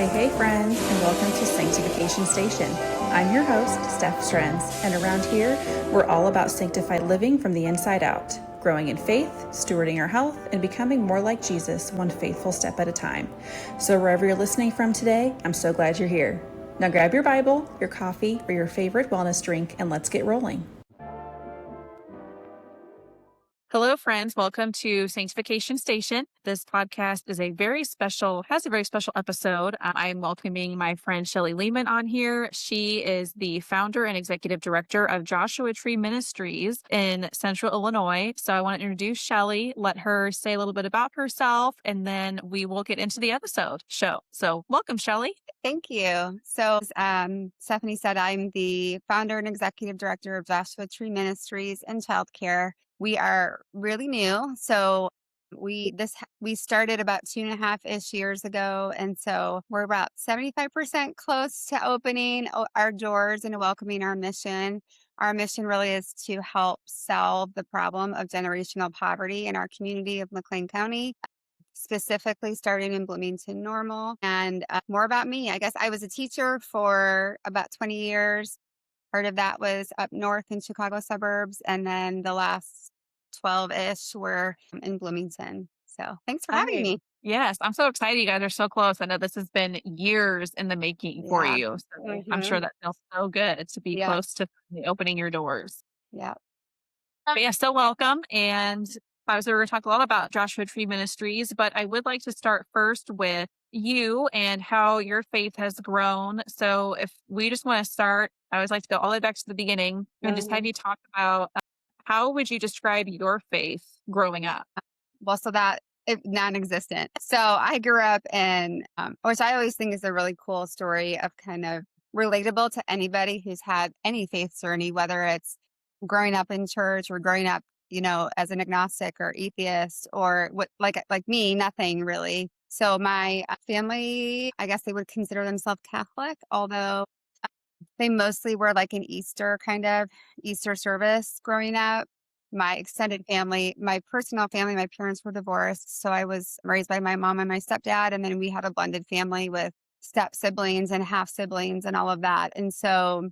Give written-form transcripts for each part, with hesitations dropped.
Hey, friends, and welcome to Sanctification Station. I'm your host, Steph Strenz, and around here, we're all about sanctified living from the inside out, growing in faith, stewarding our health, and becoming more like Jesus one faithful step at a time. So wherever you're listening from today, I'm so glad you're here. Now grab your Bible, your coffee, or your favorite wellness drink, and let's get rolling. Hello, friends. Welcome to Sanctification Station. This podcast has a very special episode. I'm welcoming my friend Shelley Leman on here. She is the founder and executive director of Joshua Tree Ministries in Central Illinois. So I want to introduce Shelley, let her say a little bit about herself, and then we will get into the show. So welcome, Shelley. Thank you. So, Stephanie said, I'm the founder and executive director of Joshua Tree Ministries and Childcare. We are really new. So we started about 2.5-ish years ago. And so we're about 75% close to opening our doors and welcoming our mission. Our mission really is to help solve the problem of generational poverty in our community of McLean County, specifically starting in Bloomington Normal. And more about me, I guess I was a teacher for about 20 years. Part of that was up north in Chicago suburbs. And then the last 12-ish were in Bloomington. So thanks for having me. Yes, I'm so excited. You guys are so close. I know this has been years in the making for you. So I'm sure that feels so good to be close to opening your doors. Yeah. But yeah, so welcome. And I was going to talk a lot about Joshua Tree Ministries, but I would like to start first with you and how your faith has grown. So if we just want to start, I always like to go all the way back to the beginning and just have you talk about how would you describe your faith growing up? Well, so that non-existent. So I grew up in, which I always think is a really cool story of kind of relatable to anybody who's had any faith journey, whether it's growing up in church or growing up, as an agnostic or atheist or what, like me, nothing really. So my family, I guess they would consider themselves Catholic, although they mostly were like an Easter service growing up. My extended family, my personal family, my parents were divorced. So I was raised by my mom and my stepdad. And then we had a blended family with step siblings and half siblings and all of that. And so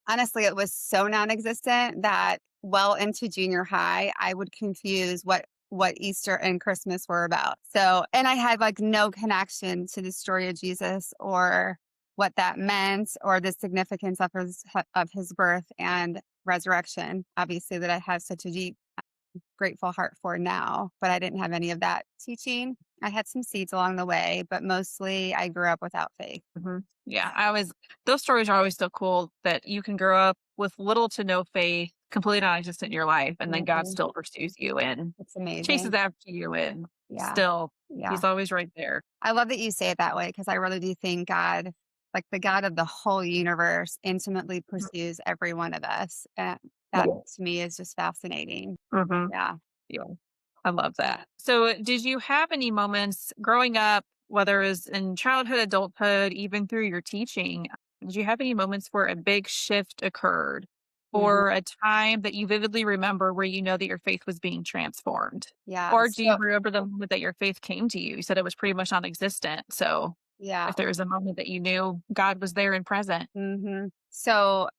honestly, it was so non-existent that well into junior high, I would confuse what Easter and Christmas were about. So, and I had like no connection to the story of Jesus or what that meant or the significance of his birth and resurrection. Obviously, that I have such a deep, grateful heart for now, but I didn't have any of that teaching. I had some seeds along the way, but mostly I grew up without faith. Mm-hmm. Yeah, those stories are always so cool that you can grow up with little to no faith, completely non-existent in your life, and then God still pursues you and it's amazing. Chases after you, and still, He's always right there. I love that you say it that way because I really do think God, like the God of the whole universe, intimately pursues every one of us. And that to me is just fascinating. Mm-hmm. Yeah, I love that. So did you have any moments growing up, whether it was in childhood, adulthood, even through your teaching, did you have any moments where a big shift occurred or a time that you vividly remember where you know that your faith was being transformed? Yeah. Or do you remember the moment that your faith came to you? You said it was pretty much non-existent. So if there was a moment that you knew God was there and present. So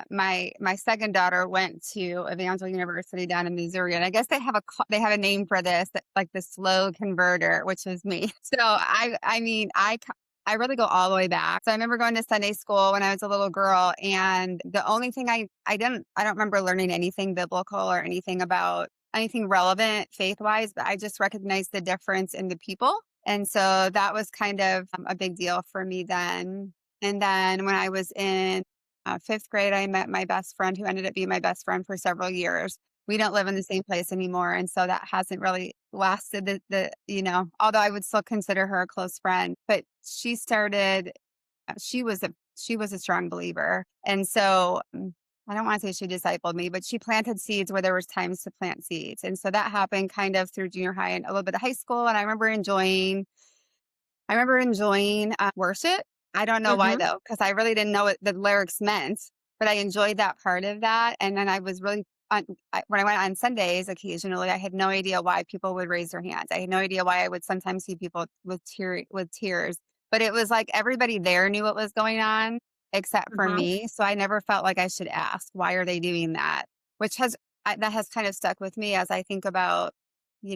my second daughter went to Evangel University down in Missouri, and I guess they have a name for this, like the slow converter, which is me. So I really go all the way back. So I remember going to Sunday school when I was a little girl, and the only thing I don't remember learning anything biblical or anything about anything relevant faith-wise, but I just recognized the difference in the people. And so that was kind of a big deal for me then. And then when I was in 5th grade, I met my best friend who ended up being my best friend for several years. We don't live in the same place anymore. And so that hasn't really lasted although I would still consider her a close friend, but she was a strong believer. And so I don't want to say she discipled me, but she planted seeds where there was times to plant seeds. And so that happened kind of through junior high and a little bit of high school. And I remember enjoying worship. I don't know why though, because I really didn't know what the lyrics meant, but I enjoyed that part of that. And then I was really, when I went on Sundays occasionally, I had no idea why people would raise their hands. I had no idea why I would sometimes see people with tears. but it was like everybody there knew what was going on except for Mhm. me. So I never felt like I should ask, why are they doing that? Which that has kind of stuck with me as I think about,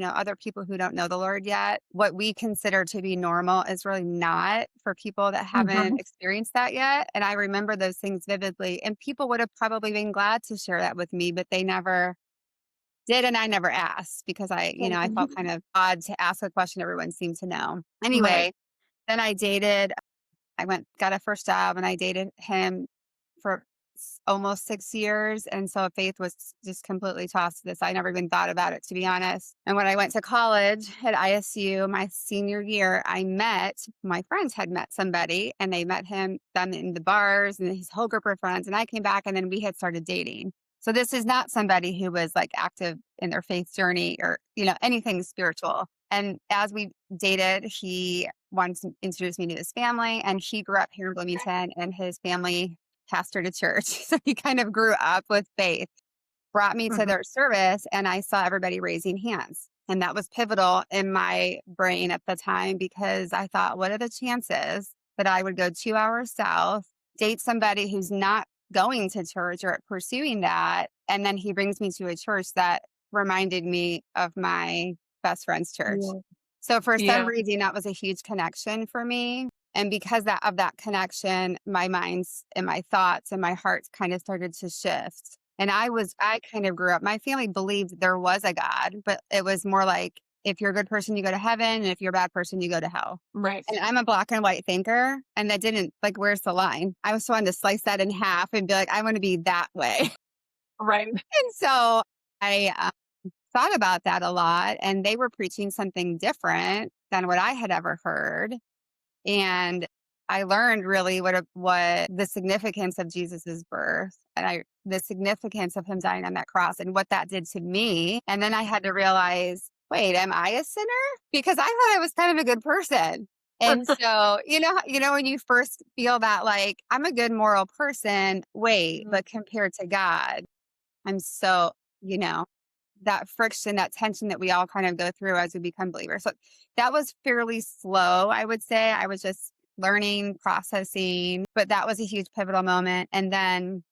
other people who don't know the Lord yet. What we consider to be normal is really not for people that haven't Mhm. experienced that yet. And I remember those things vividly. And people would have probably been glad to share that with me, but they never did. And I never asked because I felt Mhm. kind of odd to ask a question everyone seemed to know. Right. Anyway, then I got a first job and I dated him for almost 6 years. And so faith was just completely tossed to the side. I never even thought about it, to be honest. And when I went to college at ISU, my senior year, my friends had met somebody and they met them in the bars and his whole group of friends. And I came back and then we had started dating. So this is not somebody who was like active in their faith journey or, anything spiritual. And as we dated, he wanted to introduce me to his family, and he grew up here in Bloomington, and his family pastored a church. So he kind of grew up with faith, brought me to Mhm. their service, and I saw everybody raising hands. And that was pivotal in my brain at the time because I thought, what are the chances that I would go 2 hours south, date somebody who's not going to church or pursuing that? And then he brings me to a church that reminded me of my best friend's church. Yeah. So for some Yeah. reason, that was a huge connection for me. And because of that connection, my minds and my thoughts and my heart kind of started to shift. And I kind of grew up, my family believed there was a God, but it was more like, if you're a good person, you go to heaven. And if you're a bad person, you go to hell. Right. And I'm a black and white thinker. And that didn't like, where's the line? I was trying to slice that in half and be like, I want to be that way. Right. And so I thought about that a lot. And they were preaching something different than what I had ever heard. And I learned really what the significance of Jesus's birth and the significance of him dying on that cross and what that did to me. And then I had to realize, wait, am I a sinner? Because I thought I was kind of a good person. And so, when you first feel that like I'm a good moral person, wait, Mhm. but compared to God, I'm so, you know, that friction, that tension that we all kind of go through as we become believers. So that was fairly slow, I would say. I was just learning, processing, but that was a huge pivotal moment. And then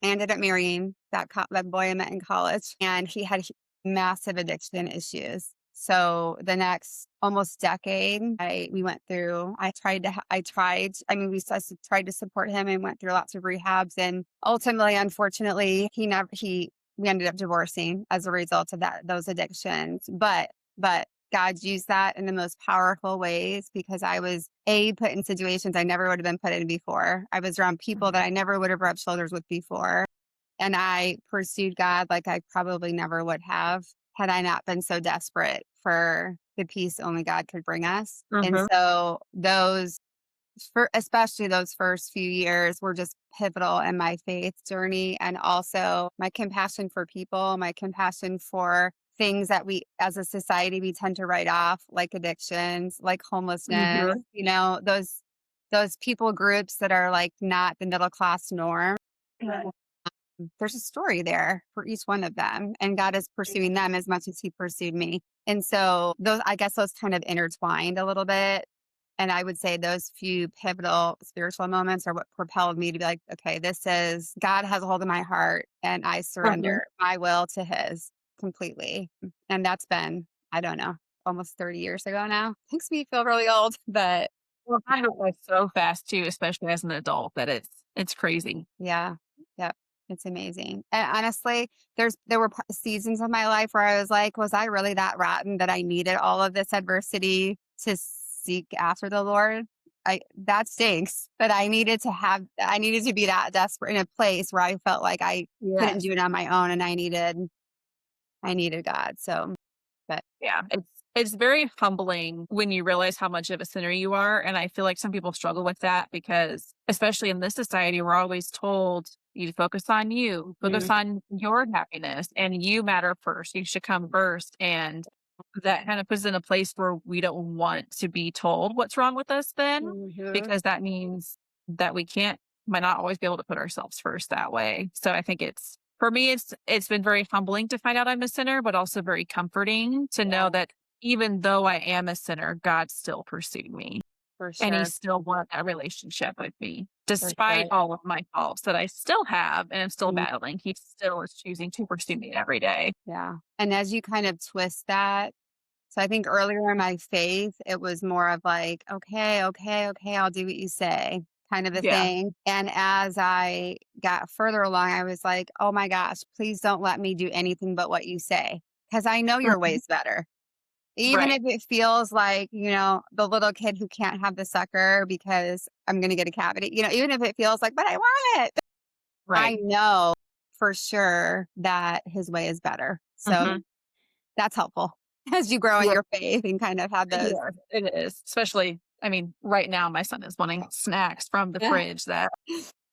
I ended up marrying that boy I met in college, and he had massive addiction issues. So the next almost decade, we went through. I tried to. I tried. I mean, tried to support him and went through lots of rehabs, and ultimately, unfortunately, we ended up divorcing as a result of those addictions. But God used that in the most powerful ways because I was put in situations I never would have been put in before. I was around people that I never would have rubbed shoulders with before. And I pursued God like I probably never would have had I not been so desperate for the peace only God could bring us. And Mhm. so especially those first few years were just pivotal in my faith journey, and also my compassion for people, my compassion for things that we as a society we tend to write off, like addictions, like homelessness, Mhm. those people groups that are like not the middle class norm. Right. There's a story there for each one of them, and God is pursuing them as much as he pursued me. And so those kind of intertwined a little bit. And I would say those few pivotal spiritual moments are what propelled me to be like, okay, this is God has a hold of my heart and I Mhm. surrender my will to his completely. And that's been, I don't know, almost 30 years ago now. Makes me feel really old, but Well, I know it's so fast too, especially as an adult, that it's crazy. yeah. Yep. It's amazing. And honestly, there were seasons of my life where I was like, was I really that rotten that I needed all of this adversity to seek after the Lord? That stinks. But I needed to be that desperate in a place where I felt like I couldn't Yes. do it on my own and I needed God. So, but Yeah, it's very humbling when you realize how much of a sinner you are, and I feel like some people struggle with that because, especially in this society, we're always told you to focus mm, on your happiness, and you matter first. You should come first, and that kind of puts us in a place where we don't want to be told what's wrong with us then, mhm. because that means that we might not always be able to put ourselves first that way. So I think for me, it's been very humbling to find out I'm a sinner, but also very comforting to know Yeah. that even though I am a sinner, God still pursued me. For and he sure. still wanted that relationship with me, For despite sure. all of my faults that I still have and I'm still Mm, battling. He still is choosing to pursue me every day. yeah. And as you kind of twist that, so I think earlier in my faith, it was more of like, okay, okay, okay, I'll do what you say kind of a Yeah. thing. And as I got further along, I was like, oh my gosh, please don't let me do anything but what you say. Cause I know your Mhm. ways better. Even Right. if it feels like, the little kid who can't have the sucker because I'm going to get a cavity, even if it feels like, but I want it. I Right. know for sure that his way is better. So Mhm. that's helpful as you grow in Yeah. your faith and kind of have those. Yeah, it is. Especially, I mean, right now my son is wanting snacks from the fridge that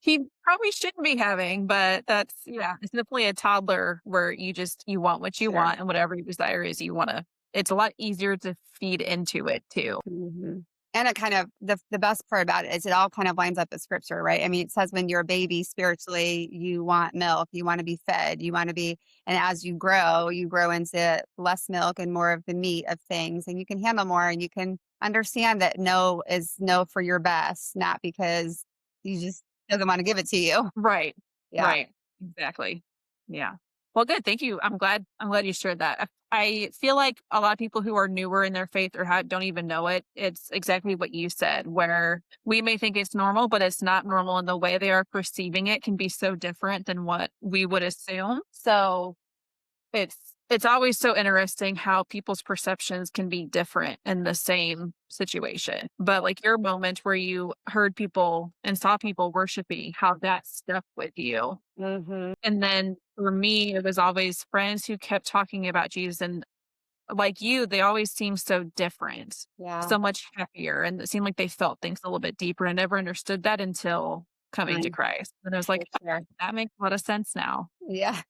he probably shouldn't be having, but that's yeah, it's definitely a toddler where you want what you Sure. want and whatever your desire is, you wanna it's a lot easier to feed into it too. Mhm. And it kind of the best part about it is it all kind of lines up with scripture, right? I mean, it says when you're a baby spiritually, you want milk, you want to be fed, you want to be, and as you grow into less milk and more of the meat of things, and you can handle more and you can understand that no is no for your best, not because you just doesn't want to give it to you. Right. Yeah. Right. Exactly. Yeah. Well, good. Thank you. I'm glad you shared that. I feel like a lot of people who are newer in their faith or don't even know it. It's exactly what you said, where we may think it's normal, but it's not normal, and the way they are perceiving it can be so different than what we would assume. So it's always so interesting how people's perceptions can be different in the same situation. But like your moment where you heard people and saw people worshiping, how that stuck with you. Hmm. And then for me, it was always friends who kept talking about Jesus, and like you, they always seemed so different, Yeah. so much happier. And it seemed like they felt things a little bit deeper. I never understood that until coming to Mm, Christ. And I was like, for sure. that makes a lot of sense now. Yeah.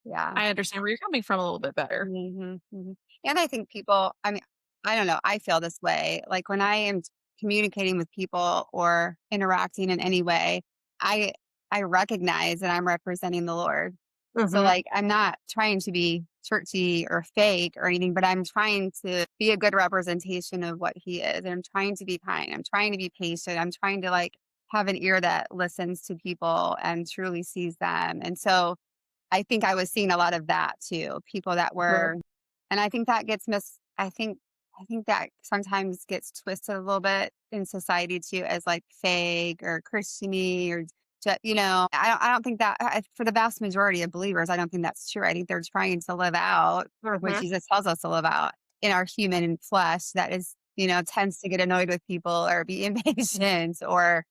Yeah. I understand where you're coming from a little bit better. Mhm, mhm. And I think people, I mean, I don't know, I feel this way. Like when I am communicating with people or interacting in any way, I I recognize that I'm representing the Lord. So Mhm. like I'm not trying to be churchy or fake or anything, but I'm trying to be a good representation of what he is. And I'm trying to be kind. I'm trying to be patient. I'm trying to like have an ear that listens to people and truly sees them. And so I think I was seeing a lot of that too, people that Mhm. were, and I think that gets I think that sometimes gets twisted a little bit in society too as like fake or Christiany or I don't think that for the vast majority of believers, I don't think that's true. I think they're trying to live out what Mhm. Jesus tells us to live out in our human flesh that is, tends to get annoyed with people or be impatient or,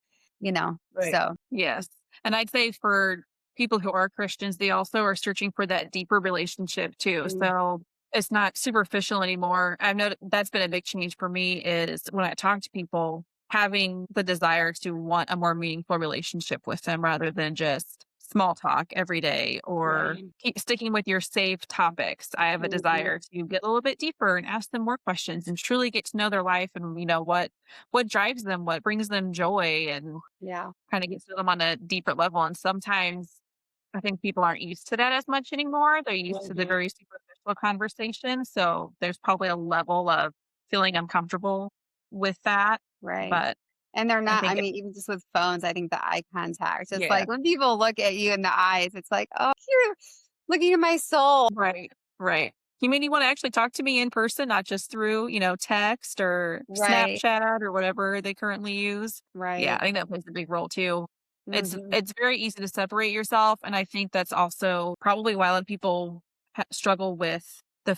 Right. so. Yes. And I'd say for people who are Christians, they also are searching for that deeper relationship too. Mm, So it's not superficial anymore. I've noticed that's been a big change for me is when I talk to people, having the desire to want a more meaningful relationship with them rather than just small talk every day or right. keep sticking with your safe topics. I have a Mhm. desire to get a little bit deeper and ask them more questions and truly get to know their life and what drives them, what brings them joy, and Yeah. kinda gets to them on a deeper level, and sometimes I think people aren't used to that as much anymore. They're used to the Mhm. very superficial conversation, so there's probably a level of feeling uncomfortable with that, Right. but And they're I not, I think it mean, even just with phones, I think the eye contact, it's yeah. like when people look at you in the eyes, it's like, "Oh, you're looking at my soul." Right, right. You mean you wanna actually talk to me in person, not just through, text or Right, Snapchat or whatever they currently use? Yeah, right. I think that plays a big role too. It's Mhm, it's very easy to separate yourself, and I think that's also probably why a lot of people struggle with the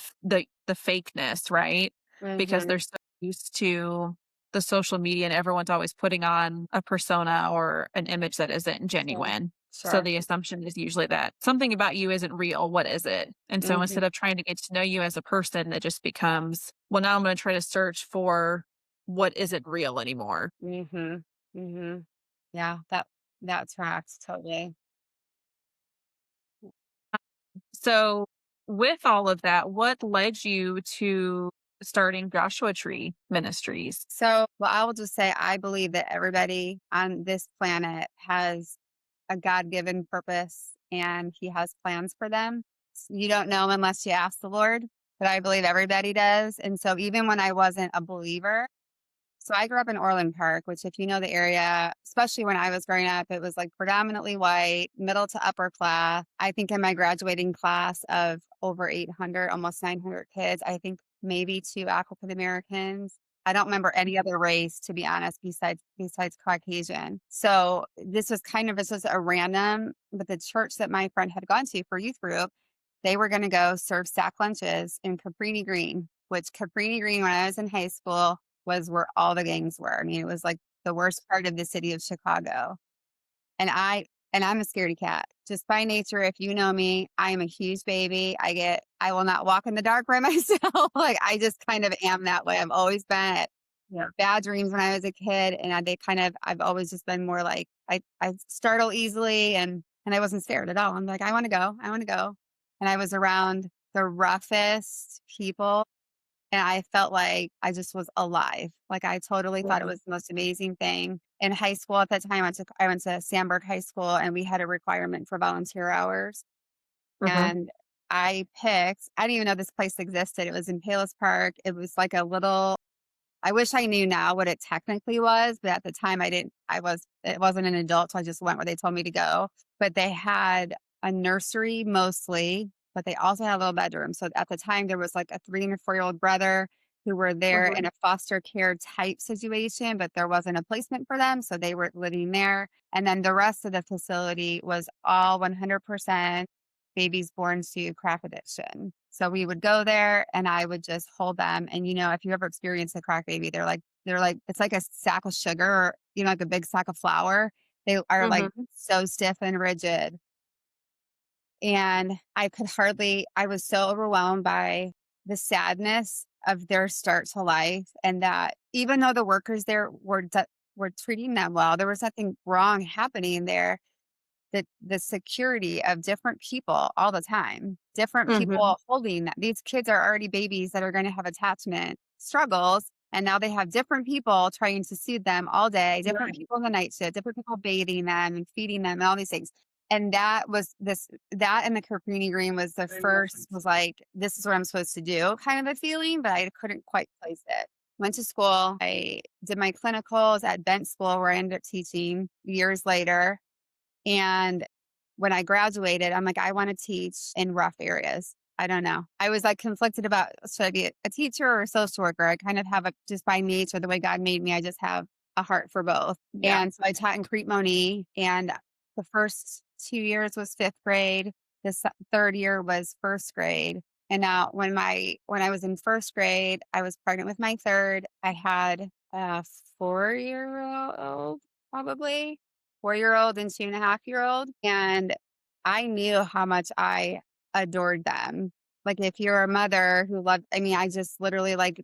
fakeness, right? Because mhm. they're so used to the social media and everyone's always putting on a persona or an image that isn't Sure, genuine. So sure. the assumption is usually that something about you isn't real. What is it? And so Mhm, instead of trying to get to know you as a person, it just becomes, well, now I'm going to try to search for what isn't real anymore. mhm, mhm. Yeah, that tracks totally. So with all of that, what led you to starting Joshua Tree Ministries? So, well, I will just say I believe that everybody on this planet has a God-given purpose and he has plans for them. You don't know unless you ask the Lord, but I believe everybody does. And so even when I wasn't a believer, So I grew up in Orland Park, which if you know the area, especially when I was growing up, it was like predominantly white, middle to upper class. I think in my graduating class of over 800, almost 900 kids, I think maybe two African Americans. I don't remember any other race, to be honest, besides Caucasian. So this was a random, but the church that my friend had gone to for youth group, they were going to go serve sack lunches in Cabrini Green, which Cabrini Green, when I was in high school, was where all the gangs were. I mean, it was like the worst part of the city of Chicago. And I'm a scaredy cat. Just by nature, if you know me, I am a huge baby. I will not walk in the dark by myself. Like I just kind of am that way. I've always been Yeah. bad dreams when I was a kid. And I've always just been more like, I startle easily and I wasn't scared at all. I'm like, I want to go. I want to go. And I was around the roughest people and I felt like I just was alive. Like I totally thought it Mhm. was the most amazing thing. In high school at that time, I went to Sandburg High School and we had a requirement for volunteer hours. Mhm. And I didn't even know this place existed. It was in Palos Park. It was like I wish I knew now what it technically was, but at the time it wasn't an adult. So I just went where they told me to go. But they had a nursery mostly, but they also had a little bedroom. So at the time there was like a 3 and 4 year old brother who were there in Mhm. a foster care type situation, but there wasn't a placement for them. So they were living there. And then the rest of the facility was all 100% babies born to crack addiction. So we would go there and I would just hold them. And if you ever experience a crack baby, they're like it's like a sack of sugar or like a big sack of flour. They are like Mhm. so stiff and rigid. And I was so overwhelmed by the sadness of their start to life and that even though the workers there were treating them well, there was nothing wrong happening there, the security of different people all the time, different Mhm. people holding that. These kids are already babies that are going to have attachment struggles. And now they have different people trying to soothe them all day, different Right. people in the night shift, different people bathing them and feeding them and all these things. And that and the Caprini Green was like, this is what I'm supposed to do kind of a feeling, but I couldn't quite place it. Went to school. I did my clinicals at Bent School where I ended up teaching years later. And when I graduated, I'm like, I want to teach in rough areas. I don't know. I was like conflicted about should I be a teacher or a social worker? I kind of have just by nature, the way God made me, I just have a heart for both. Yeah. And so I taught in Crete and the first 2 years was fifth grade. Third year was first grade. And now when I was in first grade, I was pregnant with my third. I had a 4 year old probably 4 year old and 2.5 year old. And I knew how much I adored them. Like if you're a mother who loved, I mean, I just literally like,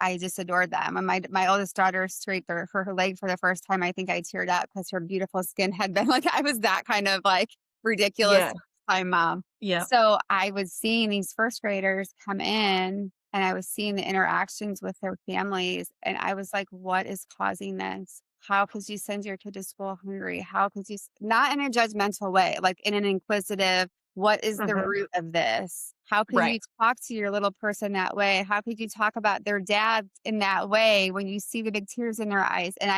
I just adored them. And my oldest daughter scraped for her leg for the first time. I think I teared up because her beautiful skin had been like, I was that kind of like ridiculous Yeah. time mom. Yeah. So I was seeing these first graders come in and I was seeing the interactions with their families. And I was like, what is causing this? How could you send your kid to school hungry? How could you, not in a judgmental way, like in an inquisitive, what is the Mhm. root of this? How could Right. you talk to your little person that way? How could you talk about their dad in that way when you see the big tears in their eyes? And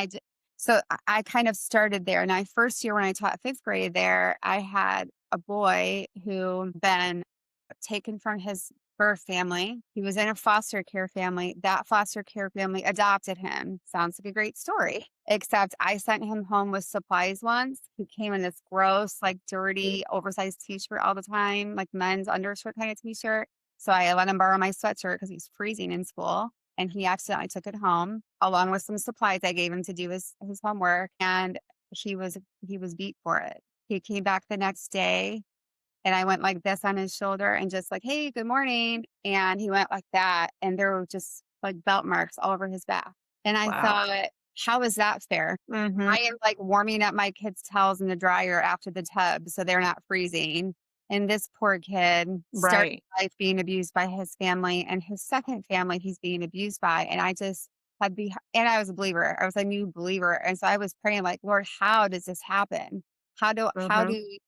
I kind of started there. And I first year when I taught fifth grade there, I had a boy who been taken from his birth family. He was in a foster care family. That foster care family adopted him. Sounds like a great story. Except I sent him home with supplies once. He came in this gross, like dirty, oversized t-shirt all the time, like men's undershirt kind of t-shirt. So I let him borrow my sweatshirt because he's freezing in school. And he accidentally took it home along with some supplies I gave him to do his homework. And he was beat for it. He came back the next day and I went like this on his shoulder and just like, "Hey, good morning." And he went like that. And there were just like belt marks all over his back. And I Wow. thought, how is that fair? Mhm. I am like warming up my kids' towels in the dryer after the tub so they're not freezing. And this poor kid started Right. life being abused by his family and his second family he's being abused by. And I just and I was a believer. I was a new believer. And so I was praying like, Lord, how does this happen? How do Mhm. you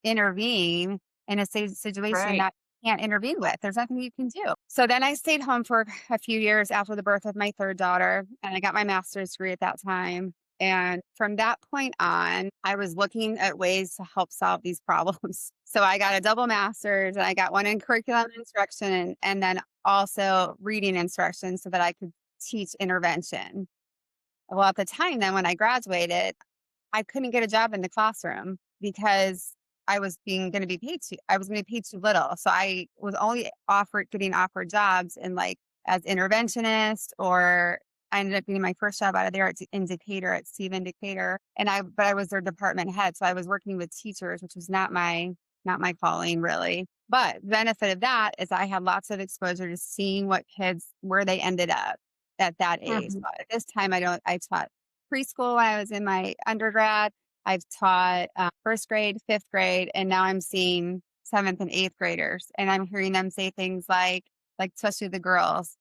intervene in a situation Right. that can't intervene with. There's nothing you can do. So then I stayed home for a few years after the birth of my third daughter, and I got my master's degree at that time. And from that point on, I was looking at ways to help solve these problems. So I got a double master's and I got one in curriculum instruction and then also reading instruction so that I could teach intervention. Well, at the time then when I graduated, I couldn't get a job in the classroom because I was being going to be paid too. I was going to be paid too little, so I was only getting offered jobs in like as interventionist, or I ended up getting my first job out of there in Decatur at Stephen Decatur, but I was their department head, so I was working with teachers, which was not my calling really. But the benefit of that is I had lots of exposure to seeing what kids where they ended up at that age. Mhm. But at this time, I taught preschool when I was in my undergrad. I've taught first grade, fifth grade, and now I'm seeing seventh and eighth graders. And I'm hearing them say things like, especially the girls,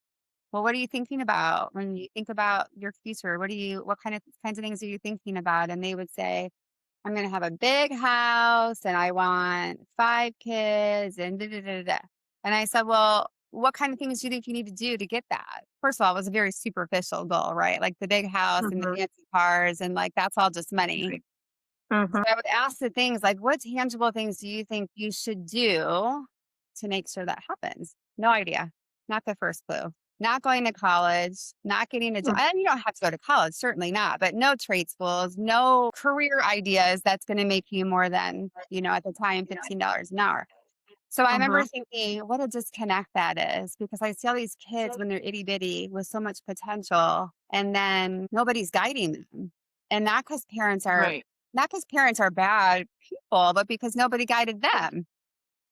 well, what are you thinking about when you think about your future? What kinds of things are you thinking about? And they would say, I'm going to have a big house and I want 5 kids and da, da, da, da, da. And I said, well, what kind of things do you think you need to do to get that? First of all, it was a very superficial goal, right? Like the big house and the Mhm. fancy cars and like that's all just money. Right. So Mhm. I would ask the things like, what tangible things do you think you should do to make sure that happens? No idea. Not the first clue. Not going to college, not getting a job. Mm. And you don't have to go to college, certainly not, but no trade schools, no career ideas that's going to make you more than, at the time, $15 an hour. So I remember Mhm. thinking, what a disconnect that is because I see all these kids when they're itty bitty with so much potential and then nobody's guiding them. And Right. not because parents are bad people, but because nobody guided them.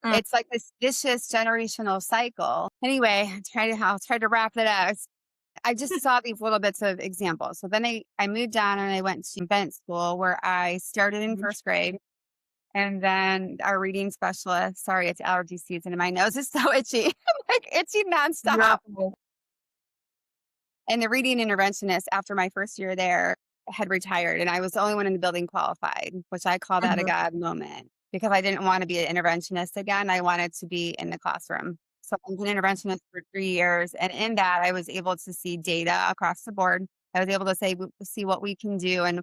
Mm. It's like this vicious generational cycle. Anyway, I'll try to wrap it up. I just saw these little bits of examples. So then I moved down and I went to event school where I started in Mhm. first grade. And then our reading specialist, sorry, it's allergy season and my nose is so itchy. I'm like itchy You're nonstop. okay. And the reading interventionist after my first year there had retired and I was the only one in the building qualified, which I call that a Mhm. God moment because I didn't want to be an interventionist again. I wanted to be in the classroom. So I was an interventionist for 3 years. And in that, I was able to see data across the board. I was able to see what we can do and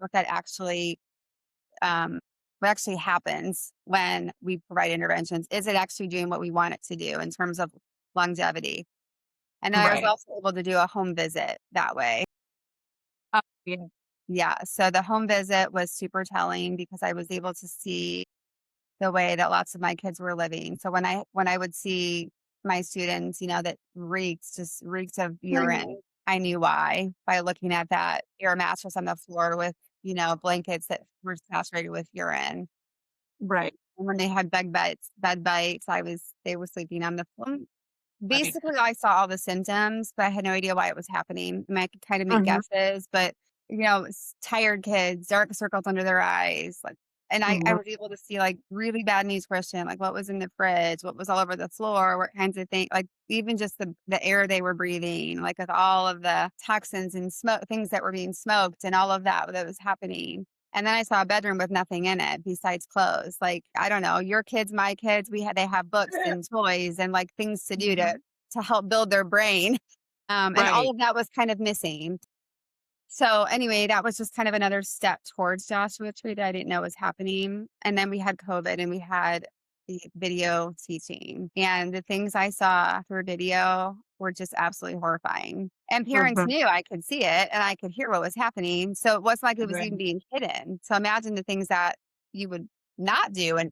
um, what actually happens when we provide interventions. Is it actually doing what we want it to do in terms of longevity? And then I was Right. also able to do a home visit that way. Oh, yeah. Yeah, so the home visit was super telling because I was able to see the way that lots of my kids were living. So when I would see my students, that reeks of urine, I knew why by looking at that air mattress on the floor with, blankets that were saturated with urine. Right. And when they had bed bites, they were sleeping on the floor. Right. Basically, I saw all the symptoms, but I had no idea why it was happening. I mean, I could kind of make Mhm. guesses, but tired kids, dark circles under their eyes, like, and I Mhm. was able to see like really bad nutrition, like what was in the fridge, what was all over the floor, what kinds of things, like even just the air they were breathing, like with all of the toxins and smoke, things that were being smoked, and all of that was happening. And then I saw a bedroom with nothing in it besides clothes. Like, I don't know, your kids, my kids, they have books and toys and like things to do to Mhm. help build their brain. And all Right. of that was kind of missing. So anyway, that was just kind of another step towards Joshua Tree that I didn't know was happening. And then we had COVID and we had the video teaching. And the things I saw through video were just absolutely horrifying. And parents Mhm. knew I could see it and I could hear what was happening. So it wasn't like it was even Right. being hidden. So imagine the things that you would not do when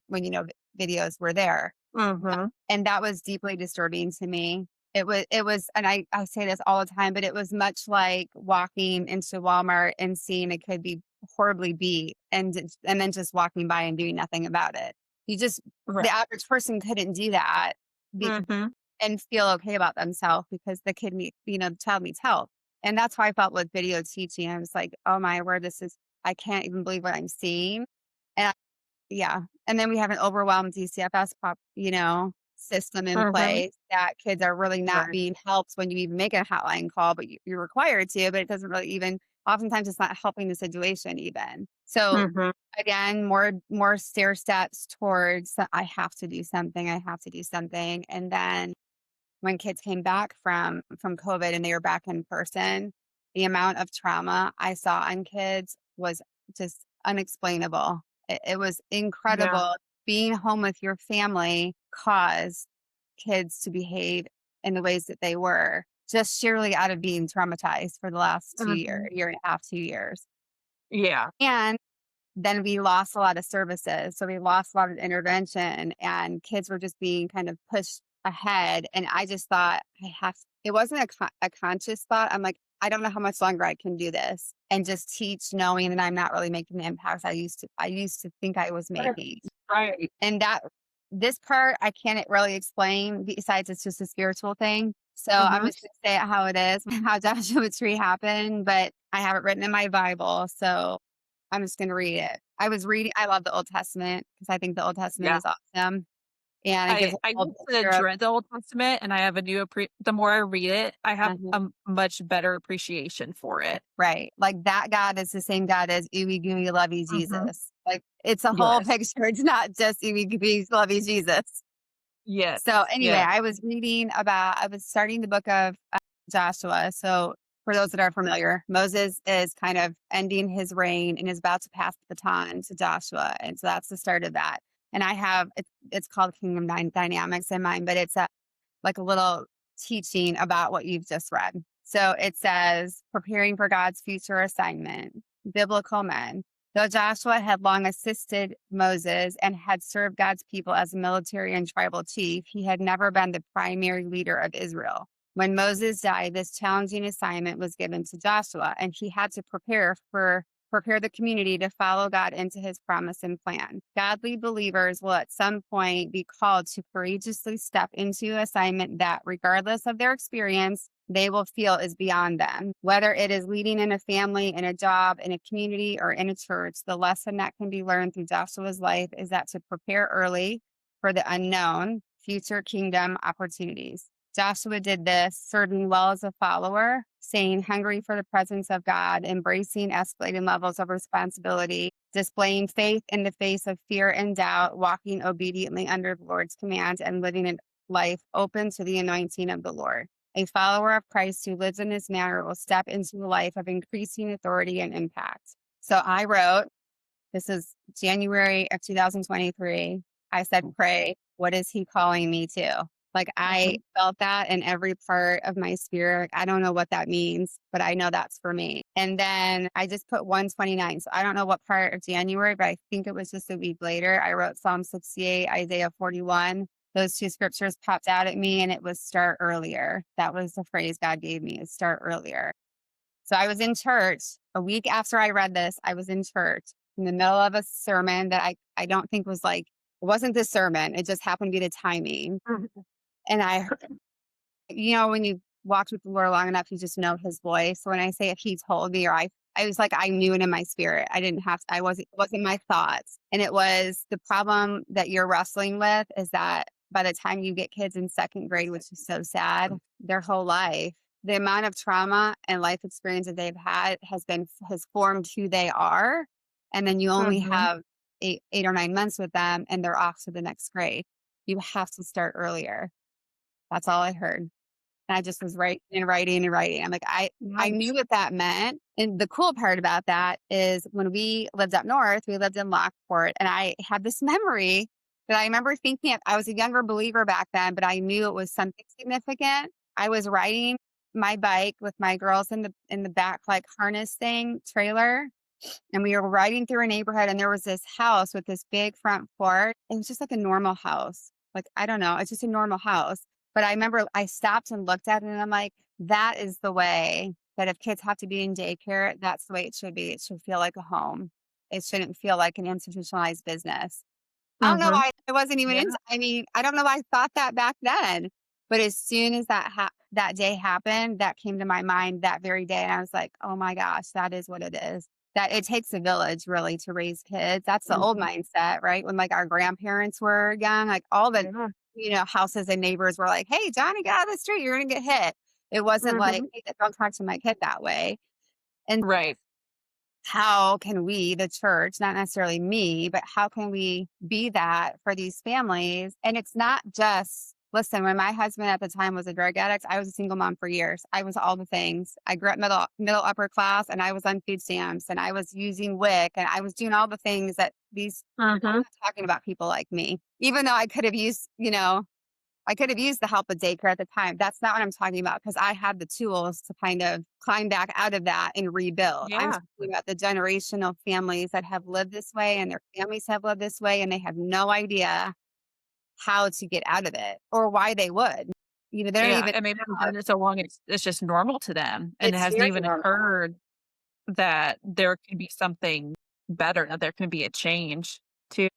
videos were there. Mhm. And that was deeply disturbing to me. It was and I say this all the time, but it was much like walking into Walmart and seeing a kid be horribly beat and then just walking by and doing nothing about it. The Right. average person couldn't do that be Mhm. and feel okay about themselves because the child needs help. And that's how I felt with video teaching. I was like, "Oh my word, I can't even believe what I'm seeing." And yeah, and then we have an overwhelmed DCFS system in Mhm. place that kids are really not Right. being helped when you even make a hotline call, but you're required to, but it doesn't really even oftentimes it's not helping the situation even. So Mhm. again, more stair steps towards I have to do something. I have to do something. And then when kids came back from COVID and they were back in person, the amount of trauma I saw on kids was just unexplainable. It was Yeah. incredible. Being home with your family caused kids to behave in the ways that they were, just sheerly out of being traumatized for the last Mhm. year and a half, 2 years. Yeah. And then we lost a lot of services. So we lost a lot of intervention and kids were just being kind of pushed ahead. And I just thought, it wasn't a conscious thought. I'm like, I don't know how much longer I can do this and just teach knowing that I'm not really making the impacts I used to think I was Right. making. Right. And this part I can't really explain besides it's just a spiritual thing. So I'm Mhm. just gonna say it how it is, how Joshua Tree happened, but I have it written in my Bible. So I'm just gonna read it. I love the Old Testament because I think the Old Testament Yeah. is awesome. And it gives a I whole used to picture of dread the Old Testament, and I have a new the more I read it, I have uh-huh, a much better appreciation for it. right. Like that God is the same God as ooey gooey lovey Mhm. Jesus. Like it's a whole Yes. picture. It's not just ooey gooey lovey Jesus. Yes. So anyway, Yes. I was starting the book of Joshua. So for those that are familiar, Moses is kind of ending his reign and is about to pass the baton to Joshua. And so that's the start of that. And it's called Kingdom Dynamics in mine, but it's like a little teaching about what you've just read. So it says, preparing for God's future assignment, biblical men. Though Joshua had long assisted Moses and had served God's people as a military and tribal chief, he had never been the primary leader of Israel. When Moses died, this challenging assignment was given to Joshua, and he had to prepare the community to follow God into his promise and plan. Godly believers will at some point be called to courageously step into an assignment that, regardless of their experience, they will feel is beyond them. Whether it is leading in a family, in a job, in a community, or in a church, the lesson that can be learned through Joshua's life is that to prepare early for the unknown, future kingdom opportunities. Joshua did this, serving well as a follower, staying hungry for the presence of God, embracing escalating levels of responsibility, displaying faith in the face of fear and doubt, walking obediently under the Lord's commands, and living a life open to the anointing of the Lord. A follower of Christ who lives in this manner will step into a life of increasing authority and impact. So I wrote, this is January of 2023. I said, pray, what is he calling me to? Like I Mhm. felt that in every part of my spirit. I don't know what that means, but I know that's for me. And then I just put 129. So I don't know what part of January, but I think it was just a week later. I wrote Psalm 68, Isaiah 41. Those two scriptures popped out at me and it was start earlier. That was the phrase God gave me is start earlier. So I was in church a week after I read this. I was in church in the middle of a sermon that I don't think was like, it wasn't the sermon. It just happened to be the timing. Mhm. And when you walked with the Lord long enough, you just know his voice. So when I say if he told me I was like, I knew it in my spirit. I didn't have to, it wasn't my thoughts. And it was the problem that you're wrestling with is that by the time you get kids in second grade, which is so sad, their whole life, the amount of trauma and life experience that they've had has formed who they are. And then you only Mhm. have 8 or 9 months with them and they're off to the next grade. You have to start earlier. That's all I heard. And I just was writing and writing and writing. I'm like, I Nice. knew what that meant. And the cool part about that is when we lived up north, we lived in Lockport, and I had this memory that I remember thinking I was a younger believer back then, but I knew it was something significant. I was riding my bike with my girls in the back like harness thing trailer, and we were riding through a neighborhood and there was this house with this big front porch. It was just like a normal house. Like, I don't know, it's just a normal house. But I remember I stopped and looked at it and I'm like, that is the way that if kids have to be in daycare, that's the way it should be. It should feel like a home. It shouldn't feel like an institutionalized business. I don't know Mhm. why I wasn't even Yeah. I mean, I don't know why I thought that back then. But as soon as that day happened, that came to my mind that very day. And I was like, oh my gosh, that is what it is. That it takes a village really to raise kids. That's the old Mhm. mindset, right? When like our grandparents were young, like all the, Yeah. houses and neighbors were like, hey, Johnny, get out of the street. You're going to get hit. It wasn't like, Mhm. hey, don't talk to my kid that way. And Right. how can we, the church, not necessarily me, but how can we be that for these families? And it's not just, listen, when my husband at the time was a drug addict, I was a single mom for years. I was all the things. I grew up middle upper class, and I was on food stamps, and I was using WIC, and I was doing all the things that these, I'm Mhm. not talking about people like me, even though I could have used, I could have used the help of daycare at the time. That's not what I'm talking about, because I had the tools to kind of climb back out of that and rebuild. I'm Yeah. talking about the generational families that have lived this way and their families have lived this way, and they have no idea how to get out of it or why they would. They don't Yeah, even and maybe they've have, done it so long, it's just normal to them, and it it's hasn't very even normal. occurred that there can be something better, that there can be a change to.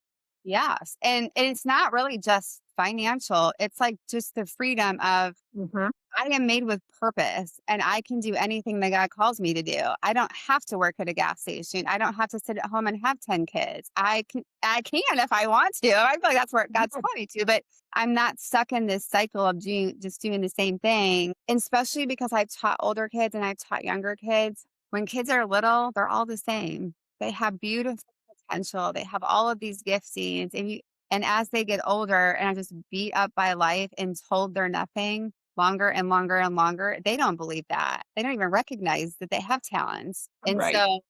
Yes. And it's not really just financial. It's like just the freedom of, Mhm. I am made with purpose and I can do anything that God calls me to do. I don't have to work at a gas station. I don't have to sit at home and have 10 kids. I can if I want to. I feel like that's where God's Yeah. calling me to, but I'm not stuck in this cycle of doing the same thing. And especially because I've taught older kids and I've taught younger kids. When kids are little, they're all the same. They have beautiful potential. They have all of these giftings. And as they get older and are just beat up by life and told they're nothing longer and longer and longer, they don't believe that. They don't even recognize that they have talents. And Right. so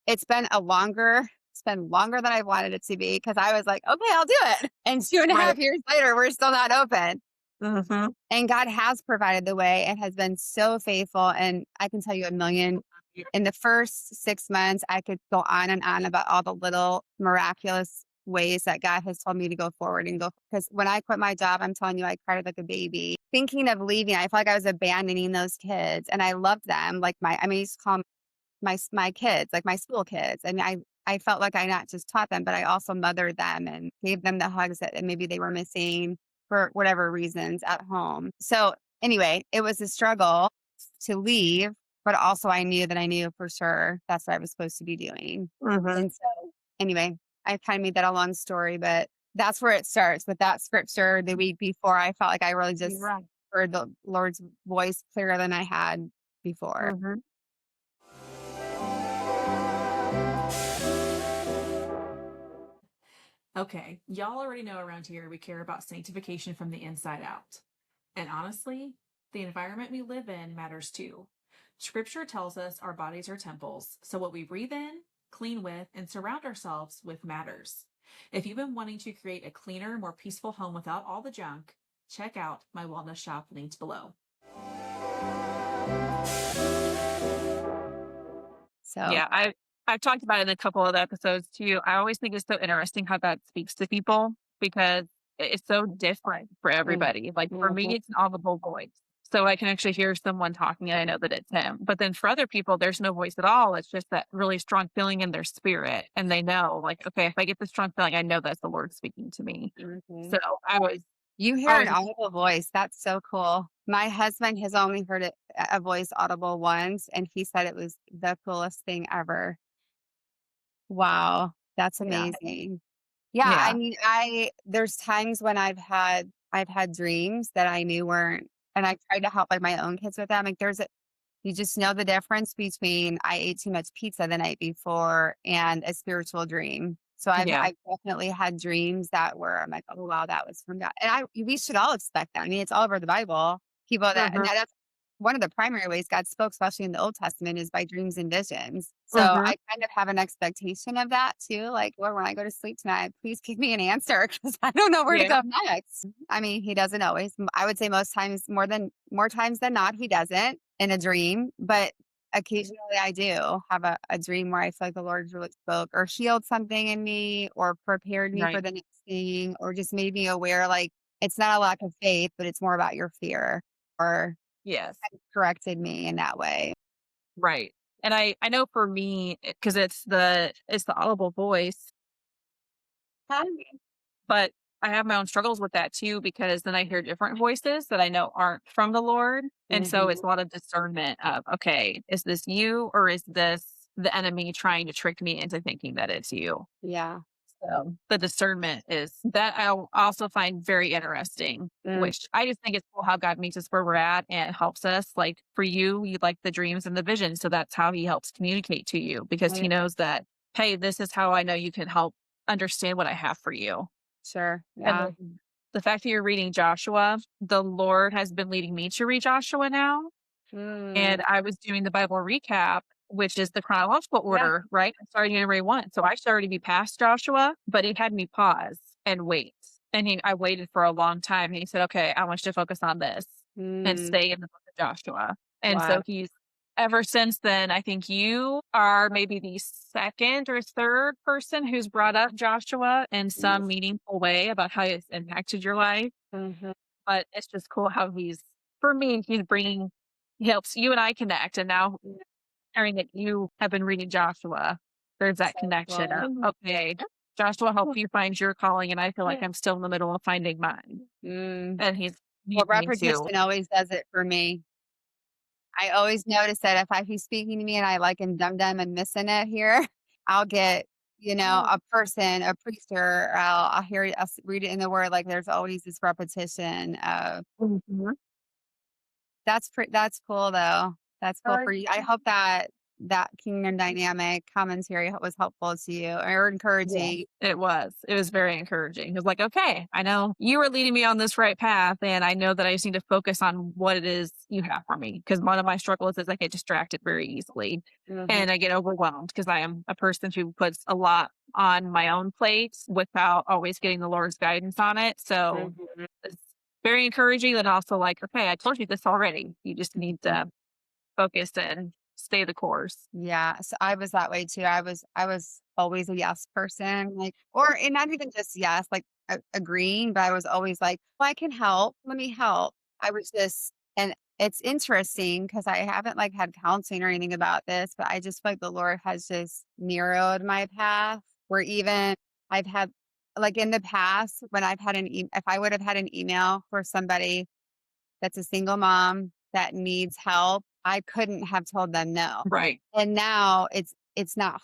it's been longer than I wanted it to be, because I was like, okay, I'll do it. And two and a Right. half years later, we're still not open. Mhm. And God has provided the way and has been so faithful. And I can tell you a million. In the first 6 months, I could go on and on about all the little miraculous ways that God has told me to go forward and go. Because when I quit my job, I'm telling you, I cried like a baby. Thinking of leaving, I felt like I was abandoning those kids, and I loved them. Like I used to call them my kids, like my school kids. And I felt like I not just taught them, but I also mothered them and gave them the hugs that maybe they were missing for whatever reasons at home. So anyway, it was a struggle to leave, but also I knew for sure that's what I was supposed to be doing. Mhm. And so anyway, I kind of made that a long story, but that's where it starts with that scripture the week before. I felt like I really You're just right. heard the Lord's voice clearer than I had before. Mhm. Okay, y'all already know around here we care about sanctification from the inside out. And honestly, the environment we live in matters too. Scripture tells us our bodies are temples, so what we breathe in, clean with, and surround ourselves with matters. If you've been wanting to create a cleaner, more peaceful home without all the junk, check out my wellness shop linked below. So, Yeah, I've talked about it in a couple of the episodes too. I always think it's so interesting how God speaks to people because it's so different for mm, everybody. Like for mhm. me, it's an audible voice. So I can actually hear someone talking and I know that it's him. But then for other people, there's no voice at all. It's just that really strong feeling in their spirit. And they know, like, okay, if I get this strong feeling, I know that's the Lord speaking to me. So Mhm. I was You hear an always, audible voice. That's so cool. My husband has only heard a voice audible once, and he said it was the coolest thing ever. Wow, that's yeah, amazing. Yeah, I yeah, mean, there's times when I've had dreams that I knew weren't, and I tried to help like my own kids with that. Like you just know the difference between I ate too much pizza the night before and a spiritual dream. So yeah. I've definitely had dreams that were, I'm like, oh wow, that was from God. And we should all expect that. I mean, it's all over the Bible. People and Hmm. that's one of the primary ways God spoke, especially in the Old Testament, is by dreams and visions. So Hmm. I kind of have an expectation of that too. Like, Lord, when I go to sleep tonight, please give me an answer, because I don't know where to Yeah. go next. I mean, he doesn't always. I would say most times, more times than not, he doesn't in a dream. But occasionally I do have a dream where I feel like the Lord really spoke or healed something in me or prepared me for Right. the next thing or just made me aware, like, it's not a lack of faith, but it's more about your fear, or Yes. corrected me in that way. Right. And I know for me, because it's the audible voice, but I have my own struggles with that too, because then I hear different voices that I know aren't from the Lord. And so it's Mhm. a lot of discernment of, okay, is this you or is this the enemy trying to trick me into thinking that it's you? Yeah. So the discernment is that I also find very interesting, Mm, which I just think it's cool how God meets us where we're at and helps us. Like for you, you like the dreams and the vision. So that's how he helps communicate to you because he yeah, knows that, hey, this is how I know you can help understand what I have for you. sure. And Yeah. then the fact that you're reading Joshua, the Lord has been leading me to read Joshua now. Mm, And I was doing the Bible recap, which is the chronological yeah. order, right? I started January 1. So I started to be past Joshua, but he had me pause and wait. I waited for a long time. And he said, okay, I want you to focus on this and Mm, stay in the book of Joshua. And wow. so he's ever since then, I think you are maybe the second or third person who's brought up Joshua in some meaningful way about how it's impacted your life. Mhm. But it's just cool how for me, he helps you and I connect. And now hearing that you have been reading Joshua, there's that So connection of, cool. okay, Joshua helped you find your calling. And I feel like I'm still in the middle of finding mine. Mm. And he's Well, using me too. repetition always does it for me. I always notice that if he's speaking to me and I like am dum-dum and missing it here, I'll get, a person, a priest, or I'll hear it, read it in the word. Like there's always this repetition of Mhm. that's cool though. That's cool for you. I hope that that kingdom dynamic commentary was helpful to you or Yes, encouraging. it was. It was very encouraging. It was like, okay, I know you are leading me on this right path, and I know that I just need to focus on what it is you have for me. Because one of my struggles is I get distracted very easily, Mhm, and I get overwhelmed because I am a person who puts a lot on my own plate without always getting the Lord's guidance on it. So mhm. it's very encouraging, and also like, okay, I told you this already. You just need to focus and stay the course. Yeah, so I was that way too. I was always a yes person, like, or and not even just yes, like agreeing, but I was always like, well, I can help. Let me help. I was just, and it's interesting because I haven't like had counseling or anything about this, but I just feel like the Lord has just narrowed my path. Where even I've had, like in the past, when I've had if I would have had an email for somebody that's a single mom that needs help, I couldn't have told them no. Right. And now it's not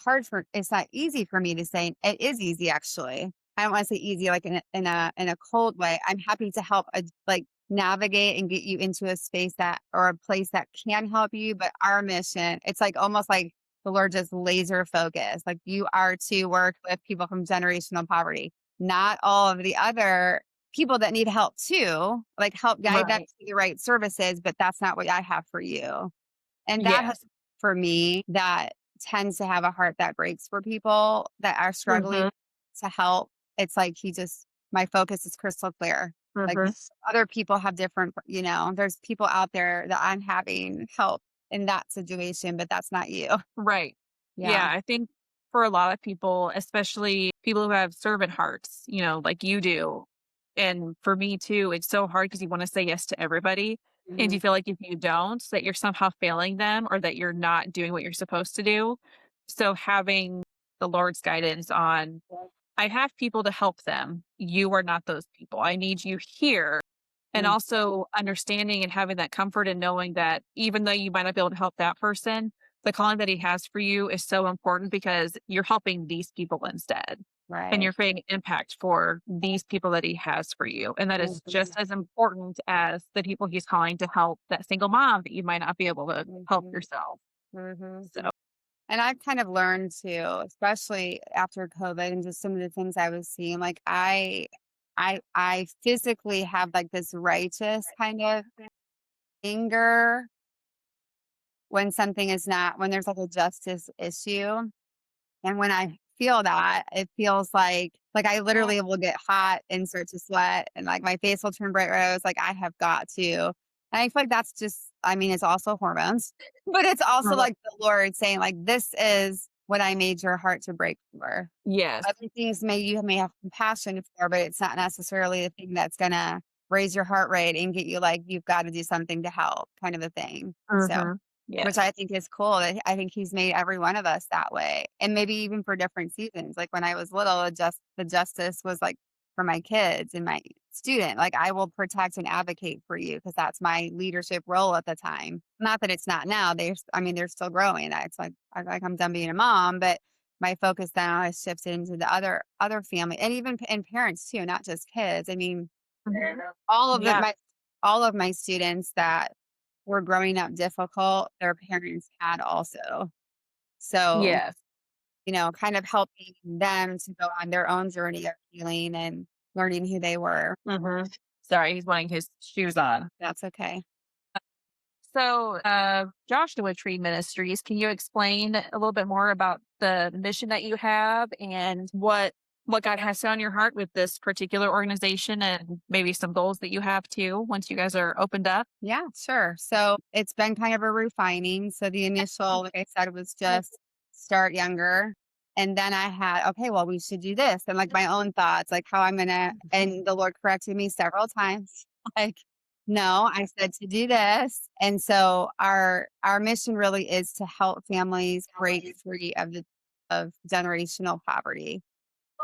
easy for me to say. It is easy actually. I don't want to say easy like in a cold way. I'm happy to help like navigate and get you into a space that or a place that can help you. But our mission, it's like almost like the Lord just laser focused. Like you are to work with people from generational poverty, not all of the other people that need help too, like help guide them Right. to the right services, but that's not what I have for you. And that has Yes. for me that tends to have a heart that breaks for people that are struggling Mhm. to help. It's like he just my focus is crystal clear. Like Mhm. other people have different, there's people out there that I'm having help in that situation, but that's not you. Right. Yeah. Yeah, I think for a lot of people, especially people who have servant hearts, like you do, and for me too, it's so hard because you want to say yes to everybody. And Mhm. you feel like if you don't, that you're somehow failing them or that you're not doing what you're supposed to do. So having the Lord's guidance on, I have people to help them. You are not those people. I need you here. And Mm, also understanding and having that comfort and knowing that even though you might not be able to help that person, the calling that he has for you is so important because you're helping these people instead. And right. you're creating impact for these people that he has for you. And that is just Mhm. as important as the people he's calling to help that single mom that you might not be able to help Mhm. yourself. Mhm. So, And I've kind of learned to, especially after COVID and just some of the things I was seeing, like I physically have like this righteous kind of anger when there's like a justice issue. And when I feel that, it feels like I literally will get hot and start to sweat and like my face will turn bright red. I was like, I have got to. And I feel like that's just, I mean, it's also hormones, but it's also right. like the Lord saying, like, this is what I made your heart to break for. Yes. Other things you may have compassion for, but it's not necessarily the thing that's gonna raise your heart rate and get you like, you've got to do something to help kind of a thing. So Hmm. which Yes. I think is cool. I think he's made every one of us that way, and maybe even for different seasons. Like when I was little, the justice was like for my kids and my student. Like I will protect and advocate for you because that's my leadership role at the time. Not that it's not now. I mean, they're still growing. It's like I'm done being a mom, but my focus now has shifted into the other family and even and parents too, not just kids. I mean, Mhm. all of the, Yeah. my all of my students that were growing up difficult, their parents had also. So, Yes. kind of helping them to go on their own journey of healing and learning who they were. Mhm. Sorry, he's wanting his shoes on. That's okay. So, Joshua Tree Ministries, can you explain a little bit more about the mission that you have and what God has set on your heart with this particular organization and maybe some goals that you have too once you guys are opened up? Yeah, sure. So it's been kind of a refining. So the initial, like I said, was just start younger. And then I had, okay, well, we should do this. And like my own thoughts, like how I'm going to, and the Lord corrected me several times. Like, no, I said to do this. And so our mission really is to help families break free of generational poverty.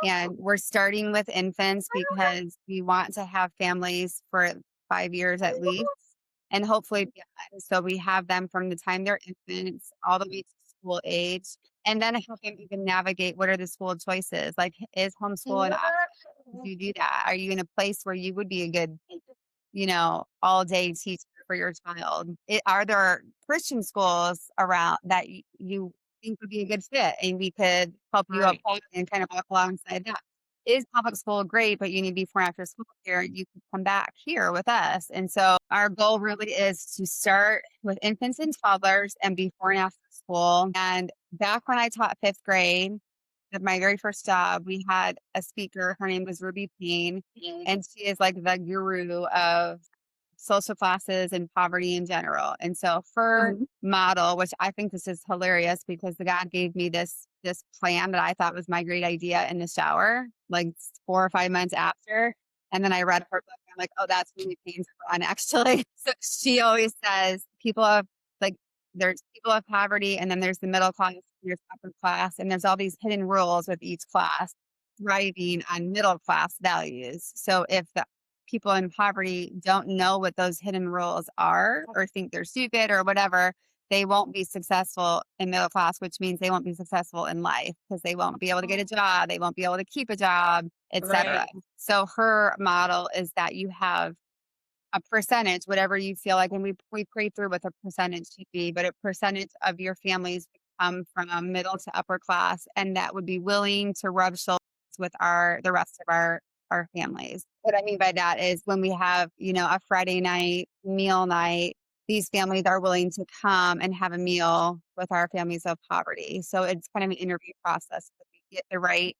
And we're starting with infants because we want to have families for 5 years at least and hopefully beyond. So we have them from the time they're infants all the way to school age. And then help them even navigate what are the school choices? Like, is homeschool an option? Do you do that? Are you in a place where you would be a good, all day teacher for your child? Are there Christian schools around that you think would be a good fit and we could help you Right. apply and kind of walk alongside that? Is public school great, but you need before and after school care? You can come back here with us. And so our goal really is to start with infants and toddlers and before and after school. And back when I taught fifth grade, at my very first job, we had a speaker. Her name was Ruby Payne, and she is like the guru of social classes and poverty in general. And so her Mhm. model, which I think this is hilarious because the God gave me this plan that I thought was my great idea in the shower, like 4 or 5 months after. And then I read her book. And I'm like, oh, that's really Payne's plan, actually. So she always says people have like there's people of poverty, and then there's the middle class, there's upper class, and there's all these hidden rules with each class thriving on middle class values. So if the people in poverty don't know what those hidden rules are or think they're stupid or whatever, they won't be successful in middle class, which means they won't be successful in life because they won't be able to get a job, they won't be able to keep a job, etc. Right. So her model is that you have a percentage, whatever you feel like, and we pray through what the percentage should be, but a percentage of your families come from a middle to upper class, and that would be willing to rub shoulders with the rest of our families. What I mean by that is when we have, a Friday night meal night, these families are willing to come and have a meal with our families of poverty. So it's kind of an interview process that we get the right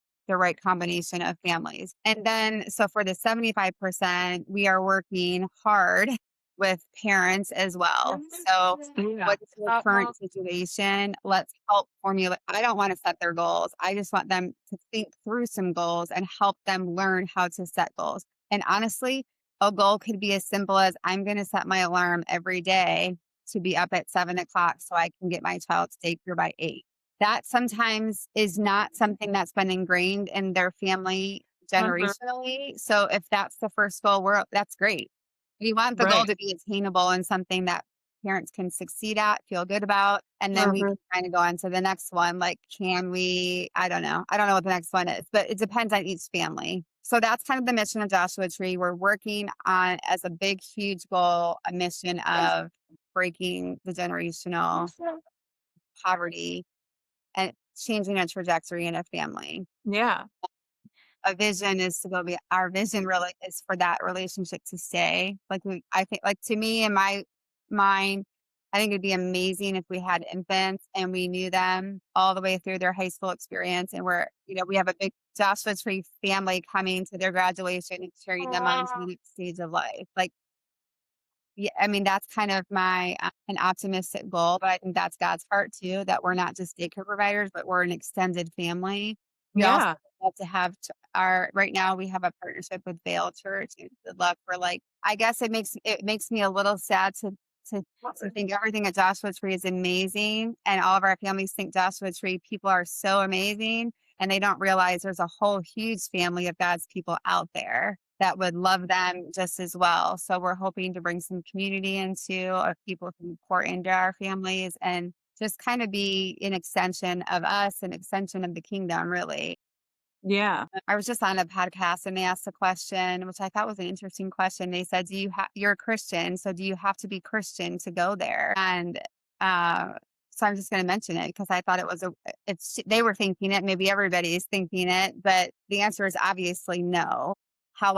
combination of families. And then, so for the 75%, we are working hard with parents as well. So, Yeah. what's your current situation? Let's help formulate. I don't want to set their goals. I just want them to think through some goals and help them learn how to set goals. And honestly, a goal could be as simple as I'm going to set my alarm every day to be up at 7 o'clock so I can get my child to daycare by 8. That sometimes is not something that's been ingrained in their family Mhm. generationally. So if that's the first goal, that's great. We want the goal Right. to be attainable and something that parents can succeed at, feel good about, and then we can Mhm. kind of go on to the next one. Like, can we? I don't know. I don't know what the next one is, but it depends on each family. So that's kind of the mission of Joshua Tree. We're working on as a big, huge goal, a mission of breaking the generational poverty and changing a trajectory in a family. Yeah. A vision is to go be our vision really is for that relationship to stay. I think like to me in my mind, I think it'd be amazing if we had infants and we knew them all the way through their high school experience and we have a big Joshua Tree family coming to their graduation and cheering them on to the next stage of life. Like, yeah, I mean, that's kind of my an optimistic goal, but I think that's God's heart too, that we're not just daycare providers, but we're an extended family. We also Yeah. would love to have our right now we have a partnership with Vale Church and would love for like I guess it makes me a little sad to to think everything at Joshua Tree is amazing and all of our families think Joshua Tree people are so amazing and they don't realize there's a whole huge family of God's people out there that would love them just as well. So we're hoping to bring some community into of people who pour into our families and just kind of be an extension of us, an extension of the kingdom, really. Yeah. I was just on a podcast and they asked a question, which I thought was an interesting question. They said, you're a Christian, so do you have to be Christian to go there?" And uh, so I'm just going to mention it because I thought they were thinking it, maybe everybody is thinking it, but the answer is obviously no.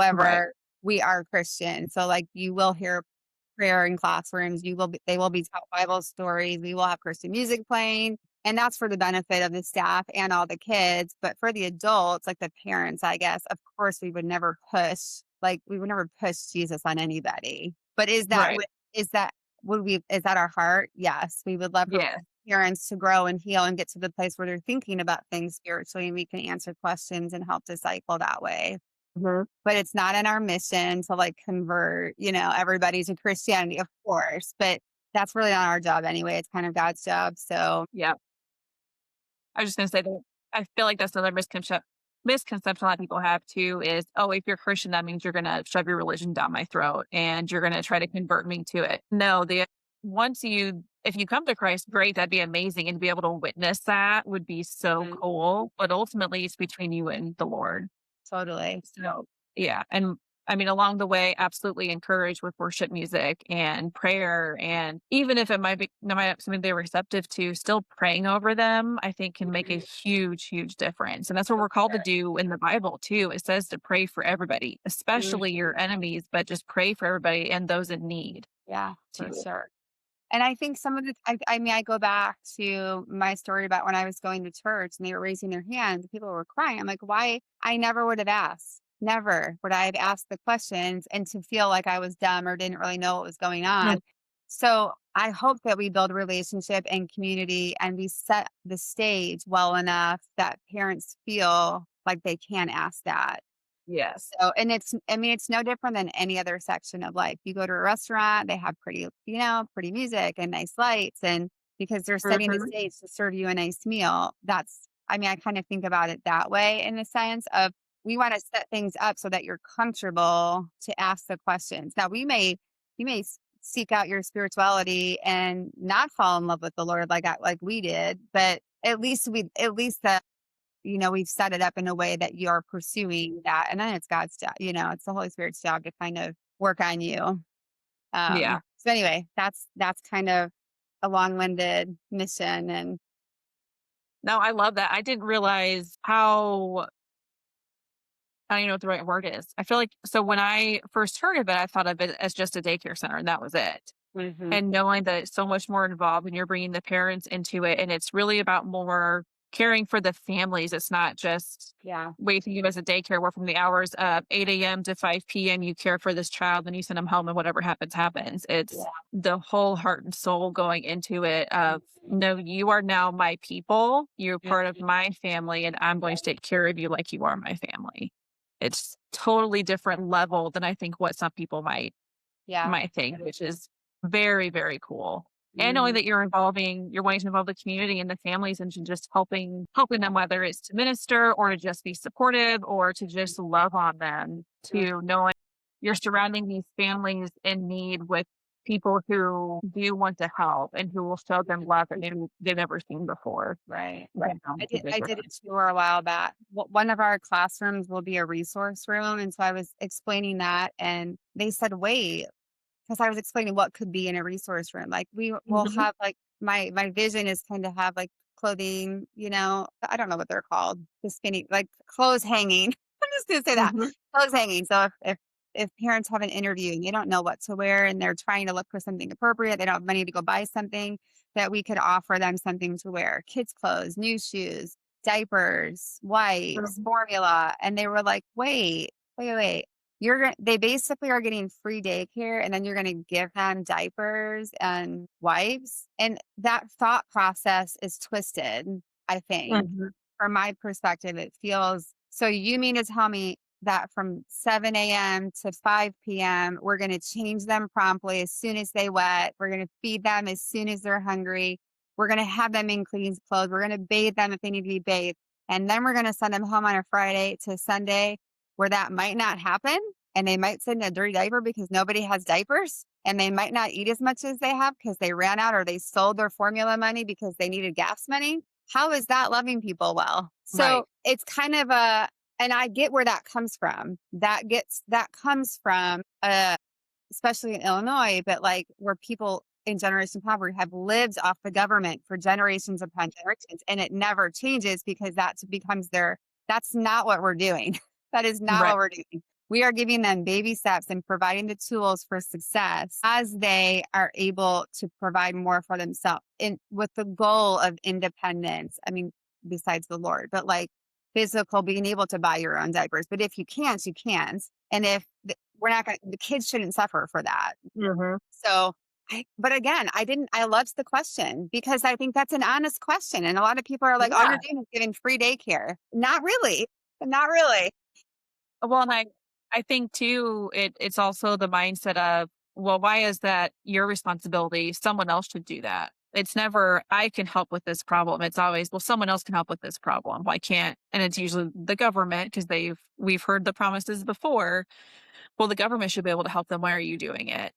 Right. However, we are Christian. So like you will hear prayer in classrooms. They will be taught Bible stories. We will have Christian music playing, and that's for the benefit of the staff and all the kids. But for the adults, like the parents, I guess, of course, we would never push Jesus on anybody. But Right. is that is that our heart? Yes, we would love for Yeah. parents to grow and heal and get to the place where they're thinking about things spiritually, and we can answer questions and help disciple that way. Mhm. But it's not in our mission to like convert, everybody to Christianity, of course, but that's really not our job anyway. It's kind of God's job. So, Yeah. I was just gonna say that I feel like that's another misconception a lot of people have too is, oh, if you're Christian, that means you're gonna shove your religion down my throat and you're gonna try to convert me to it. No, the once you if you come to Christ, great, that'd be amazing. And to be able to witness that would be so mhm, cool. But ultimately it's between you and the Lord. totally. So, yeah, and I mean, along the way, absolutely encourage with worship music and prayer, and even if it might not something they're receptive to, still praying over them, I think can make a Mhm, huge, huge difference, and that's what for we're called to sure. do in the Bible too. It says to pray for everybody, especially Mhm, your enemies, but just pray for everybody and those in need yeah, for too. sure. And I think some of the I mean, I go back to my story about when I was going to church and they were raising their hands, people were crying. I'm like, "Why?" I never would have asked. Never would I have asked the questions and to feel like I was dumb or didn't really know what was going Mm. on. So, I hope that we build relationship and community and we set the stage well enough that parents feel like they can ask that. Yes. So, and I mean, it's no different than any other section of life. You go to a restaurant, they have pretty music and nice lights. And because they're setting the Mhm. stage to serve you a nice meal, I mean, I kind of think about it that way in the sense of we want to set things up so that you're comfortable to ask the questions. Now, you may seek out your spirituality and not fall in love with the Lord like we did, but at least the we've set it up in a way that you're pursuing that. And then it's God's job, it's the Holy Spirit's job to kind of work on you. Yeah. So anyway, that's kind of a long-winded mission. And No, I love that. I didn't realize how I don't even know what the right word is. I feel like so when I first heard of it, I thought of it as just a daycare center and that was it. Mhm. And knowing that it's so much more involved and you're bringing the parents into it and it's really about more caring for the families. It's not just Yeah. we think of as a daycare where from the hours of 8 a.m. to 5 p.m. you care for this child, then you send them home and whatever happens, happens. It's Yeah. the whole heart and soul going into it of no, you are now my people. You're part of Mhm. my family and I'm going to take care of you like you are my family. It's totally different level than I think what some people Yeah. might think, which is very, very cool. And knowing Mhm. that you're wanting to involve the community and the families and to just helping them, whether it's to minister or to just be supportive or to just love on them, Mhm. to knowing you're surrounding these families in need with people who do want to help and who will show them love that they've never seen before. Right. Right now, it's a big I did a difference. tour a while back. One of our classrooms will be a resource room. And so I was explaining that and they said, wait, because I was explaining what could be in a resource room. Like we will Mhm, have like my vision is kind of have like clothing, I don't know what they're called, the spinning like clothes hanging. I'm just gonna say that mhm, clothes hanging. So if parents have an interview and they don't know what to wear and they're trying to look for something appropriate, they don't have money to go buy something, that we could offer them something to wear, kids' clothes, new shoes, diapers, wipes, mhm, formula, and they were like, wait. They basically are getting free daycare and then you're gonna give them diapers and wipes, and that thought process is twisted, I think. mhm. From my perspective, it feels so you mean to tell me that from 7 AM to 5 PM, we're gonna change them promptly as soon as they wet, we're gonna feed them as soon as they're hungry, we're gonna have them in clean clothes, we're gonna bathe them if they need to be bathed, and then we're gonna send them home on a Friday to Sunday where that might not happen, and they might sit in a dirty diaper because nobody has diapers? and they might not eat as much as they have because they ran out or they sold their formula money because they needed gas money. How is that loving people well? Right. So it's kind of and I get where that comes from. That comes from, especially in Illinois, but like where people in generation poverty have lived off the government for generations upon generations, and it never changes because that's not what we're doing. That is not Right. what we're doing. We are giving them baby steps and providing the tools for success as they are able to provide more for themselves in with the goal of independence. I mean, besides the Lord, but like physical, being able to buy your own diapers. But if you can't, you can't. And if we're not going to, the kids shouldn't suffer for that. Mhm. So, but again, I loved the question because I think that's an honest question. And a lot of people are like, all you're Yeah. doing is giving free daycare. Not really. Not really. Well, and I think too, it's also the mindset of, well, why is that your responsibility? Someone else should do that. It's never, I can help with this problem. It's always, well, someone else can help with this problem. Why can't? And it's usually the government because we've heard the promises before. Well, the government should be able to help them. Why are you doing it?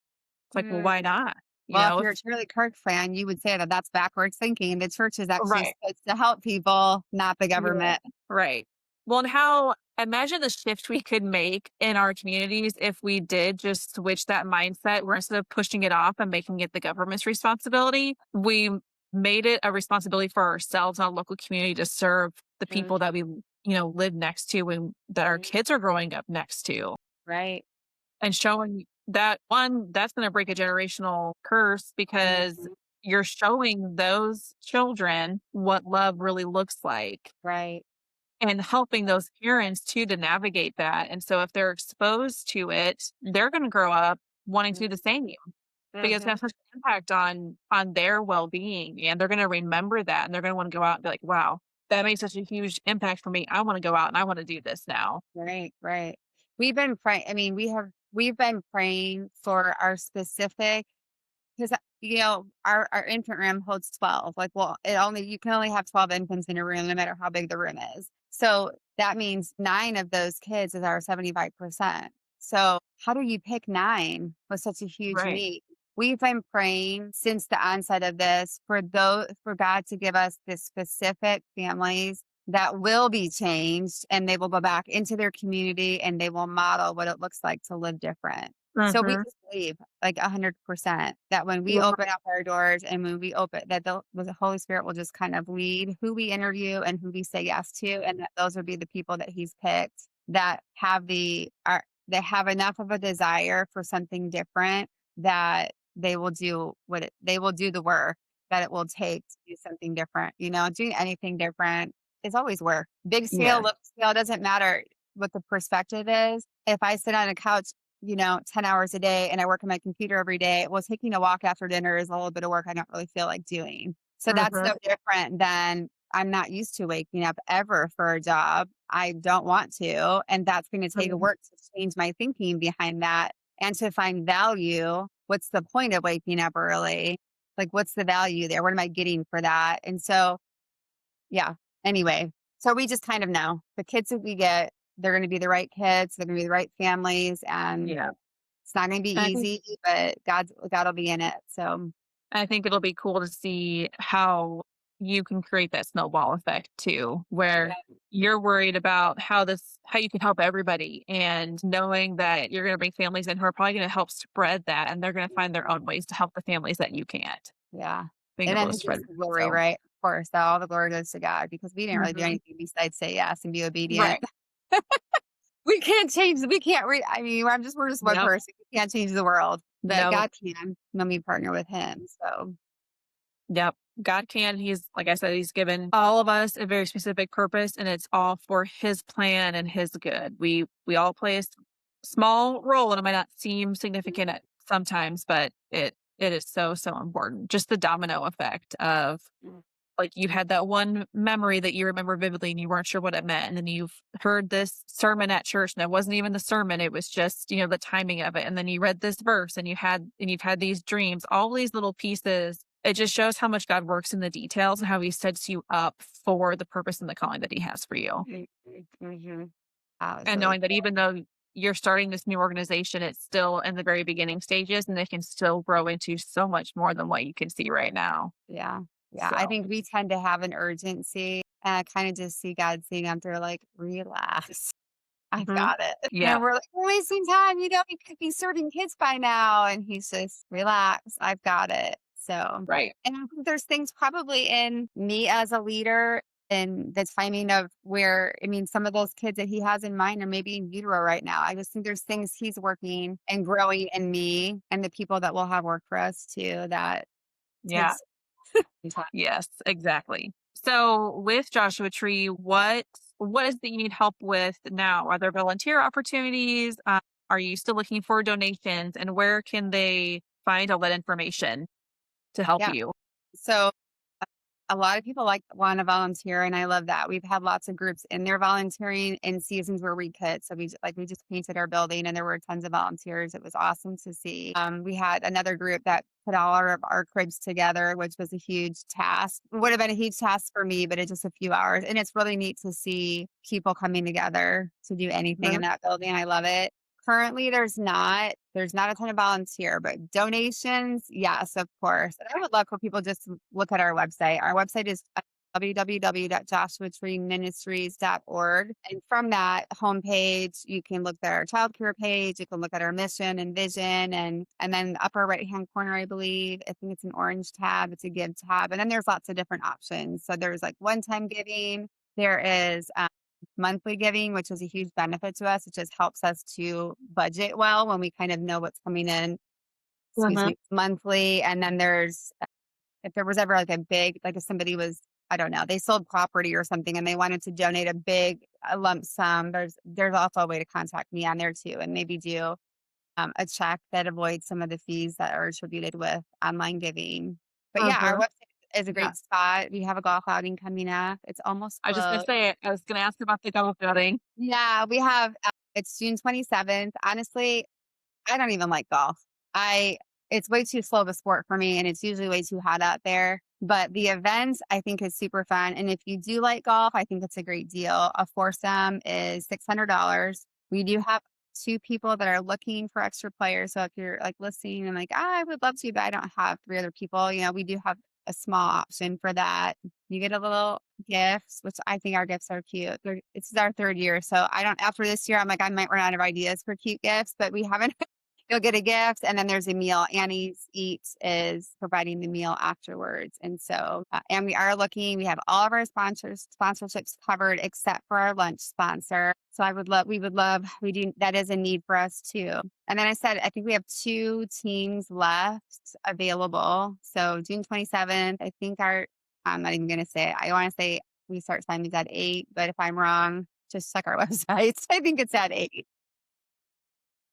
It's like, well, Mm. why not? You Well, if know, you're a if Charlie Kirk fan, you would say that that's backwards thinking. The church is actually right. supposed to help people, not the Yeah. government. Right. Well, and how imagine the shift we could make in our communities if we did just switch that mindset where instead of pushing it off and making it the government's responsibility, we made it a responsibility for ourselves and our local community to serve the people that we, live next to and that our Mhm. kids are growing up next to Right. and showing that one, that's going to break a generational curse because Mhm. you're showing those children what love really looks like Right. and helping those parents too to navigate that. And so if they're exposed to it, they're going to grow up wanting to do the same because it Mm-hmm. has such an impact on their well-being and they're going to remember that and they're going to want to go out and be like, wow, that made such a huge impact for me. I want to go out and I want to do this now. Right, right. We've been praying. I mean, we've been praying for our specific because our infant room holds 12. Like, well, you can only have 12 infants in a room, no matter how big the room is. So that means 9 of those kids is our 75%. So how do you pick 9 with such a huge Right. need? We've been praying since the onset of this for God to give us the specific families that will be changed and they will go back into their community and they will model what it looks like to live different. So we Hmm. just believe like 100% that when we Yeah. open up our doors and when we open that the Holy Spirit will just kind of lead who we interview and who we say yes to, and that those would be the people that He's picked that they have enough of a desire for something different that they will do the work that it will take to do something different. Doing anything different is always work. Big scale, Yeah. little scale doesn't matter what the perspective is. If I sit on a couch 10 hours a day and I work on my computer every day. Well, taking a walk after dinner is a little bit of work I don't really feel like doing. So that's Hmm. no different than I'm not used to waking up ever for a job. I don't want to. And that's going to take work to change my thinking behind that and to find value. What's the point of waking up early? Like, what's the value there? What am I getting for that? And so, yeah. Anyway, so we just kind of know the kids that we get, they're going to be the right kids, they're going to be the right families, and Yeah. it's not gonna be And I think easy, but God will be in it, so I think it'll be cool to see how you can create that snowball effect too, where yeah, you're worried about how you can help everybody and knowing that you're going to bring families in who are probably going to help spread that and they're going to find their own ways to help the families that you can't yeah, being and able then to who spread gets it. the glory, So, right? Of course, all the glory goes to God because we didn't really do mhm. anything besides say yes and be obedient. Right. We can't I mean, we're just one Yep. person. We can't change the world, but No. God can when we partner with Him, so Yep. God can. He's, like I said, he's given all of us a very specific purpose and it's all for his plan and his good. We all play a small role and it might not seem significant at sometimes, but it is so, so important. Just the domino effect of mm, like you had that one memory that you remember vividly and you weren't sure what it meant. And then you've heard this sermon at church and it wasn't even the sermon. It was just, the timing of it. And then you read this verse and you've had these dreams, all these little pieces. It just shows how much God works in the details and how he sets you up for the purpose and the calling that he has for you. mhm, mhm. That was And really knowing that even though you're starting this new organization, it's still in the very beginning stages and they can still grow into so much more than what you can see right now. Yeah. Yeah. I So, think we tend to have an urgency and I kind of just see God seeing them through like, relax. I've mhm. got it. Yeah, And we're like, we're wasting time. We could be serving kids by now. And he's just, relax. I've got it. So, right. and I think there's things probably in me as a leader and the timing of where, I mean, some of those kids that he has in mind are maybe in utero right now. I just think there's things he's working and growing in me and the people that will have work for us too that Yeah. takes some time. Yes, exactly. So with Joshua Tree, what is that you need help with now? Are there volunteer opportunities? Are you still looking for donations? And where can they find all that information to help Yeah. you? So a lot of people like want to volunteer, and I love that. We've had lots of groups in there volunteering in seasons where we could. So we just painted our building, and there were tons of volunteers. It was awesome to see. We had another group that put all of our cribs together, which was a huge task. It would have been a huge task for me, but it's just a few hours, and it's really neat to see people coming together to do anything in Mhm. that building. I love it. Currently, there's not a ton of volunteer, but donations, yes, of course. And I would love for people just to look at our website. Our website is www.joshuatreeministries.org. And from that homepage, you can look at our childcare page, you can look at our mission and vision, and then upper right-hand corner, I believe, I think it's an orange tab, it's a give tab. And then there's lots of different options. So there's like one-time giving, there is monthly giving, which is a huge benefit to us. It just helps us to budget well when we kind of know what's coming in, excuse Mhm. me, monthly. And then there's, if there was ever like a big, like if somebody was, I don't know, they sold property or something and they wanted to donate a lump sum, there's also a way to contact me on there too and maybe do a check that avoids some of the fees that are attributed with online giving. But yeah, our Mhm. website is a Yeah. great spot. We have a golf outing coming up. It's almost I was just gonna closed. say it. I was gonna ask about the golf outing. Yeah, we have, it's June 27th. Honestly, I don't even like golf. I It's way too slow of a sport for me, and it's usually way too hot out there. But the event I think is super fun. And if you do like golf, I think it's a great deal. A foursome is $600. We do have two people that are looking for extra players. So if you're like listening and like, I would love to, but I don't have three other people, we do have a small option for that. You get a little gifts, which I think our gifts are cute. This is our third year. So I don't, after this year, I'm like, I might run out of ideas for cute gifts, but we haven't. You'll get a gift, and then there's a meal. Annie's Eats is providing the meal afterwards, and so and we are looking. We have all of our sponsorships covered except for our lunch sponsor. So we would love, we do, that is a need for us too. And then I said, I think we have two teams left available. So June 27th, I think I'm not even going to say it. I want to say we start timings at 8, but if I'm wrong, just check our website. I think it's at 8.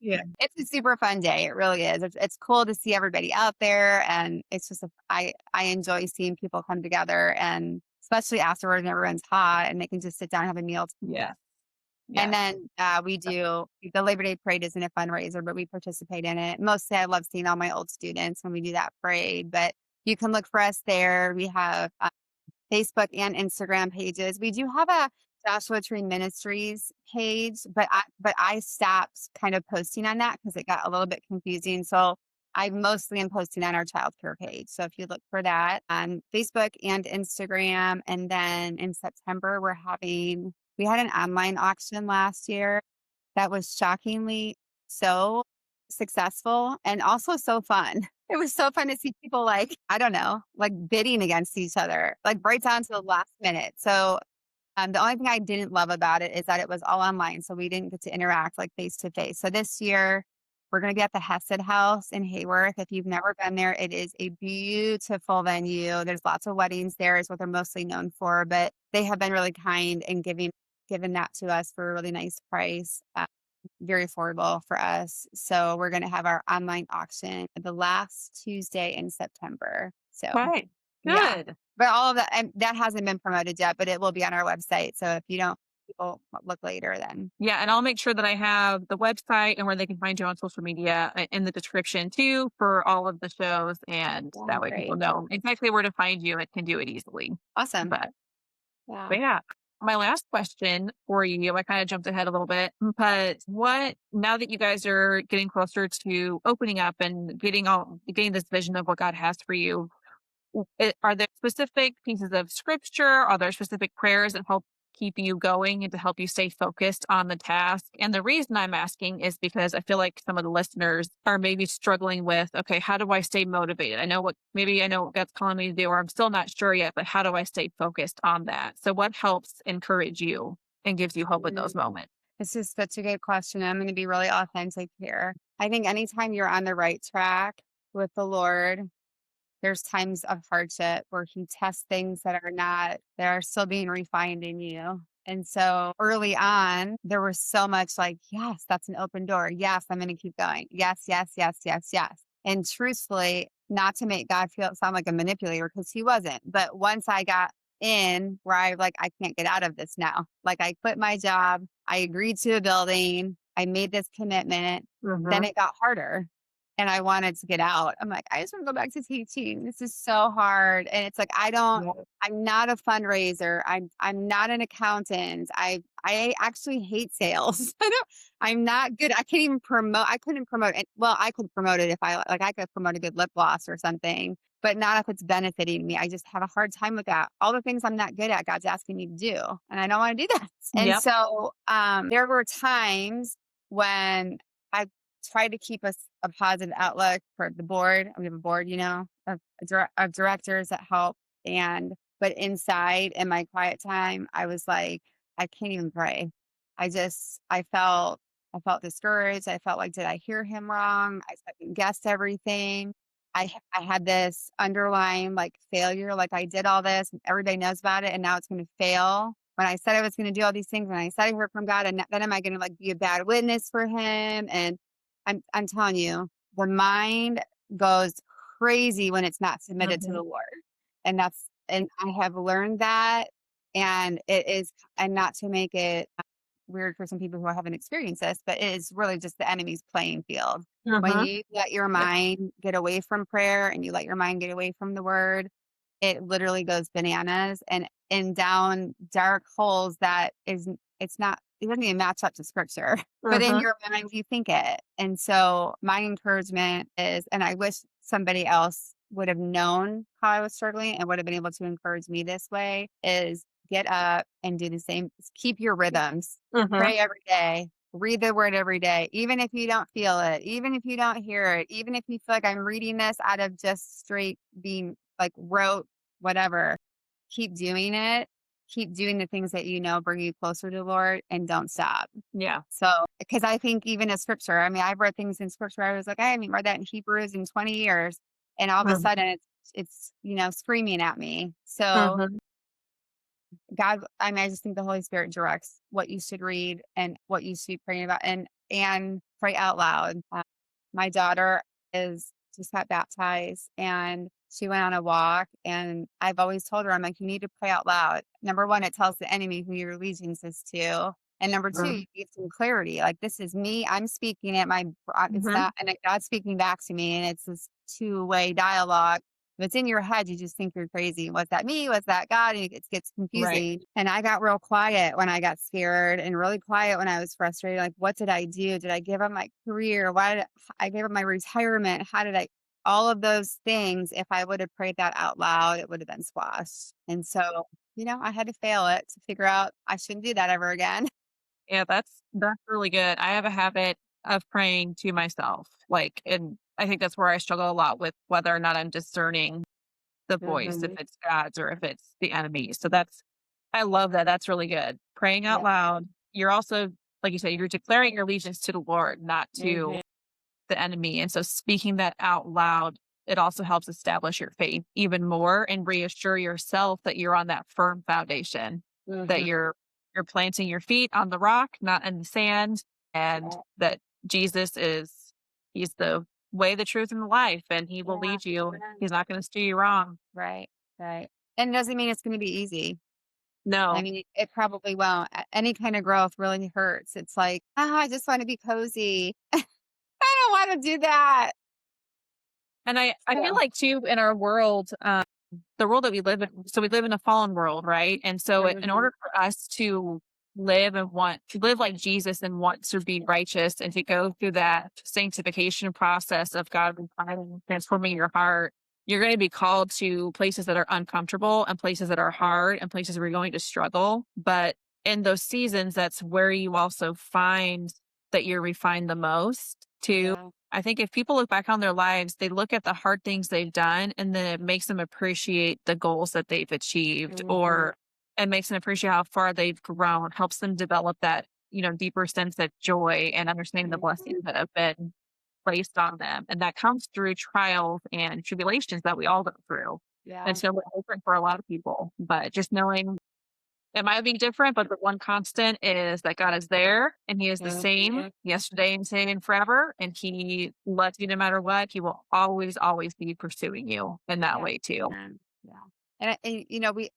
Yeah. It's a super fun day. It really is. It's cool to see everybody out there, and it's just I enjoy seeing people come together, and especially afterward when everyone's hot and they can just sit down and have a meal. Yeah. And Yes. then we do the Labor Day parade isn't a fundraiser, but we participate in it. Mostly, I love seeing all my old students when we do that parade. But you can look for us there. We have Facebook and Instagram pages. We do have a Joshua Tree Ministries page, but I stopped kind of posting on that because it got a little bit confusing. So I mostly am posting on our childcare page. So if you look for that on Facebook and Instagram, and then in September we had an online auction last year that was shockingly so successful and also so fun. It was so fun to see people like, I don't know, like bidding against each other, like right down to the last minute. So the only thing I didn't love about it is that it was all online. So we didn't get to interact like face to face. So this year we're going to be at the Hesed House in Hayworth. If you've never been there, it is a beautiful venue. There's lots of weddings there is what they're mostly known for, but they have been really kind and given that to us for a really nice price. Very affordable for us. So we're going to have our online auction the last Tuesday in September. So Right. yeah, Good. but all of that, and that hasn't been promoted yet, but it will be on our website. So if you don't, people look later then. Yeah, and I'll make sure that I have the website and where they can find you on social media in the description too for all of the shows, and Yeah, that way people great. know exactly where to find you and can do it easily. Awesome. But Yeah. but yeah. My last question for you, I kind of jumped ahead a little bit, but now that you guys are getting closer to opening up and getting this vision of what God has for you, are there specific pieces of scripture? Are there specific prayers that help keep you going and to help you stay focused on the task? And the reason I'm asking is because I feel like some of the listeners are maybe struggling with, okay, how do I stay motivated? Maybe I know what God's calling me to do, or I'm still not sure yet, but how do I stay focused on that? So, what helps encourage you and gives you hope in those Mm, moments? This is such a good question. I'm going to be really authentic here. I think anytime you're on the right track with the Lord, there's times of hardship where he tests things that are still being refined in you. And so early on, there was so much like, yes, that's an open door. Yes, I'm going to keep going. Yes, yes, yes, yes, yes. And truthfully, not to make God sound like a manipulator because he wasn't. But once I got in where I can't get out of this now. Like I quit my job. I agreed to a building. I made this commitment. Then Hmm. it got harder and I wanted to get out. I'm like, I just want to go back to teaching. This is so hard. And it's like, I'm not a fundraiser. I'm not an accountant. I actually hate sales. I'm not good. I couldn't promote it. Well, I could promote it if I could promote a good lip gloss or something, but not if it's benefiting me. I just have a hard time with that. All the things I'm not good at, God's asking me to do. And I don't want to do that. And Yep. so there were times when I try to keep a positive outlook for the board. We have a board, of directors that help. But inside in my quiet time, I was like, I can't even pray. I felt discouraged. I felt like, did I hear him wrong? I second guessed everything. I had this underlying like failure, like I did all this, and everybody knows about it, and now it's going to fail. When I said I was going to do all these things, and I said I heard from God, and then am I going to like be a bad witness for him? And I'm telling you, the mind goes crazy when it's not submitted to Hmm. the Lord. And I have learned that, and it is, and not to make it weird for some people who haven't experienced this, but it is really just the enemy's playing field. When Hmm. you let your Yeah. mind get away from prayer and you let your mind get away from the word, it literally goes bananas and down dark holes it doesn't even match up to scripture, but in Hmm. your mind you think it. And so my encouragement is, and I wish somebody else would have known how I was struggling and would have been able to encourage me this way, is get up and do the same. Keep your rhythms. Hmm. Pray every day. Read the word every day, even if you don't feel it, even if you don't hear it, even if you feel like I'm reading this out of just straight being like rote, whatever. Keep doing it. Keep doing the things that you know bring you closer to the Lord and don't stop. Yeah. So, because I think even in scripture, I mean, I've read things in scripture. I was like, I haven't read that in Hebrews in 20 years. And all of a sudden it's screaming at me. So Hmm. God, I mean, I just think the Holy Spirit directs what you should read and what you should be praying about and pray out loud. My daughter is just got baptized and she went on a walk and I've always told her, I'm like, you need to pray out loud. Number one, it tells the enemy who your allegiance is to. And number two, you get some clarity. Like this is me. I'm speaking it. It's Hmm. not, and God's speaking back to me. And it's this two-way dialogue. If it's in your head, you just think you're crazy. Was that me? Was that God? And it gets Right. confusing. And I got real quiet when I got scared and really quiet when I was frustrated. Like, what did I do? Did I give up my career? I gave up my retirement? All of those things, if I would have prayed that out loud, it would have been squashed. And so, I had to fail it to figure out I shouldn't do that ever again. Yeah, that's really good. I have a habit of praying to myself, and I think that's where I struggle a lot with whether or not I'm discerning the voice, if Hmm. it's God's or if it's the enemy. So I love that. That's really good. Praying out Yeah. loud. You're also, like you said, you're declaring your allegiance to the Lord, not to Hmm. the enemy. And so speaking that out loud, it also helps establish your faith even more and reassure yourself that you're on that firm foundation, that Hmm. you're planting your feet on the rock, not in the sand, and that Jesus he's the way, the truth, and the life, and he will Yeah. lead you. Amen. He's not going to steer you wrong. Right. Right. And it doesn't mean it's going to be easy. I No. mean, it probably won't. Any kind of growth really hurts. It's like, I just want to be cozy. I don't want to do that. And I feel So, like too in our world, the world that we live in. So we live in a fallen world, right? And so in Mhm. order for us to live and want to live like Jesus and want to be righteous and to go through that sanctification process of God refining and transforming your heart, you're going to be called to places that are uncomfortable and places that are hard and places where you're going to struggle. But in those seasons, that's where you also find that you're refined the most too. Yeah. I think if people look back on their lives, they look at the hard things they've done and then it makes them appreciate the goals that they've achieved, Mhm. or it makes them appreciate how far they've grown, helps them develop that, deeper sense of joy and understanding the Mhm. blessings that have been placed on them. And that comes through trials and tribulations that we all go through. And Yeah. so it's different for a lot of people, but just knowing it might be different, but the one constant is that God is there and he is the same yesterday and today and forever. And he loves you no matter what. He will always, always be pursuing you in that Yeah. way too. Yeah. And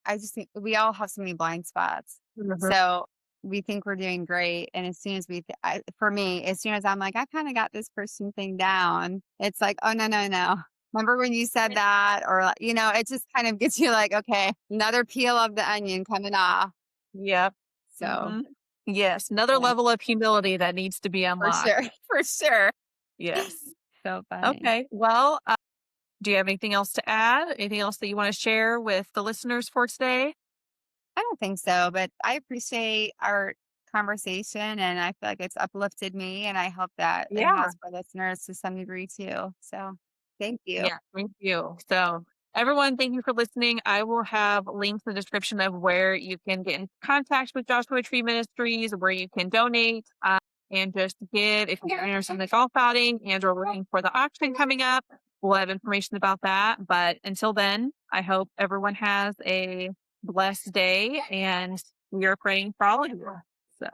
I just think we all have so many blind spots. Mhm. So we think we're doing great. And as soon as for me, as soon as I'm like, I kind of got this person thing down, it's like, oh, no, no, no. Remember when you said that? Or, it just kind of gets you like, okay, another peel of the onion coming off. Yep. So, Mhm. Yes. Another yeah, level of humility that needs to be for unlocked. sure. For sure. Yes. So funny. Okay. Well, do you have anything else to add? Anything else that you want to share with the listeners for today? I don't think so, but I appreciate our conversation and I feel like it's uplifted me and I hope that it Yeah. has for listeners to some degree too. So thank you. Yeah, thank you. So, everyone, thank you for listening. I will have links in the description of where you can get in contact with Joshua Tree Ministries, where you can donate and just give if you're interested in the golf outing and or looking for the auction coming up. We'll have information about that. But until then, I hope everyone has a blessed day and we are praying for all of you. So.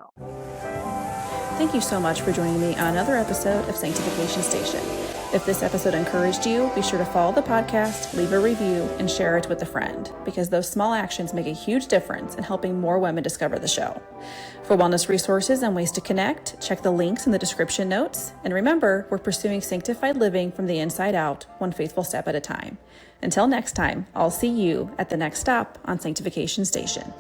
Thank you so much for joining me on another episode of Sanctification Station. If this episode encouraged you, be sure to follow the podcast, leave a review, and share it with a friend, because those small actions make a huge difference in helping more women discover the show. For wellness resources and ways to connect, check the links in the description notes. And remember, we're pursuing sanctified living from the inside out, one faithful step at a time. Until next time, I'll see you at the next stop on Sanctification Station.